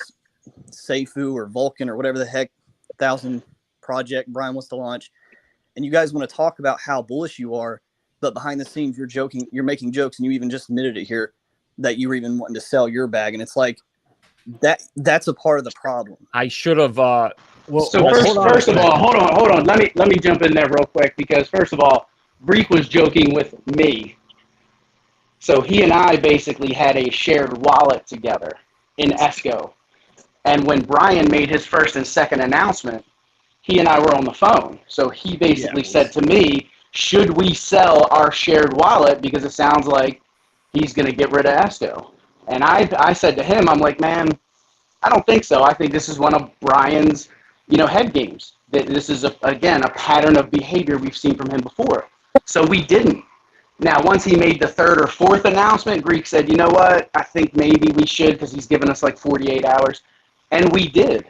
Seifu or Vulcan or whatever the heck 1,000 project Bryan wants to launch. And you guys want to talk about how bullish you are, but behind the scenes, you're joking, you're making jokes, and you even just admitted it here that you were even wanting to sell your bag. And it's like, that's a part of the problem. I should have, well, so first of all, hold on. Let me jump in there real quick, because first of all, Greek was joking with me. So he and I basically had a shared wallet together in Esco. And when Bryan made his first and second announcement, he and I were on the phone. So he basically said to me, should we sell our shared wallet, because it sounds like he's going to get rid of Esco? And I said to him, I'm like, man, I don't think so. I think this is one of Bryan's, head games. This is, again, a pattern of behavior we've seen from him before. So we didn't. Now, once he made the third or fourth announcement, Greek said, you know what, I think maybe we should, because he's given us like 48 hours. And we did.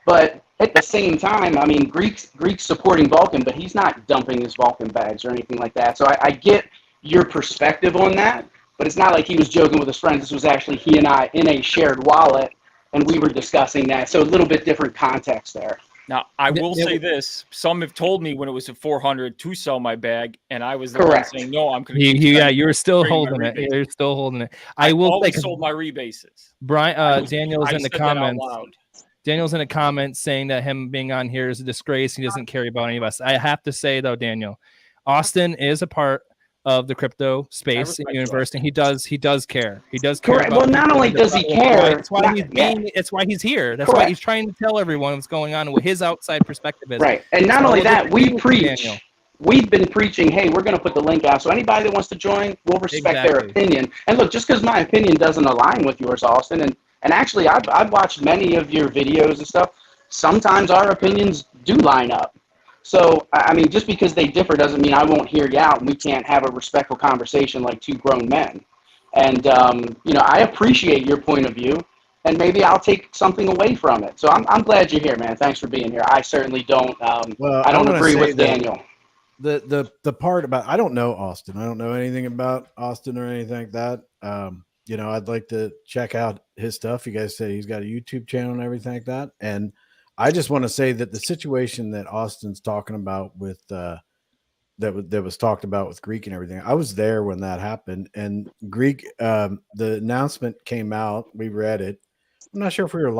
But at the same time, I mean, Greek's supporting Vulcan, but he's not dumping his Vulcan bags or anything like that. So I get your perspective on that, but it's not like he was joking with his friends. This was actually he and I in a shared wallet, and we were discussing that. So a little bit different context there. Now, I will say this. Some have told me when it was at 400 to sell my bag, and I was the one saying, no, I'm going to you were still holding it. You're still holding it. I will always sold my rebases. Bryan, Daniel's in the comments. Daniel's in a comment saying that him being on here is a disgrace. He doesn't care about any of us. I have to say, though, Daniel, Austin is a part of the crypto space in universe, and he does care. He does care. Well, not only does he care, it's why he's here. That's why he's trying to tell everyone what's going on and what his outside perspective is. Right. And not only that, we preach. Daniel. We've been preaching, hey, we're going to put the link out. So anybody that wants to join, we'll respect their opinion. And look, just because my opinion doesn't align with yours, Austin, and actually I've watched many of your videos and stuff. Sometimes our opinions do line up. So, I mean, just because they differ doesn't mean I won't hear you out and we can't have a respectful conversation like two grown men. And, I appreciate your point of view, and maybe I'll take something away from it. So I'm glad you're here, man. Thanks for being here. I certainly don't, I don't agree with Daniel. The part about, I don't know Austin. I don't know anything about Austin or anything like that. I'd like to check out his stuff. You guys said he's got a YouTube channel and everything like that. And I just want to say that the situation that Austin's talking about with that was talked about with Greek and everything. I was there when that happened, and Greek, the announcement came out. We read it. I'm not sure if we were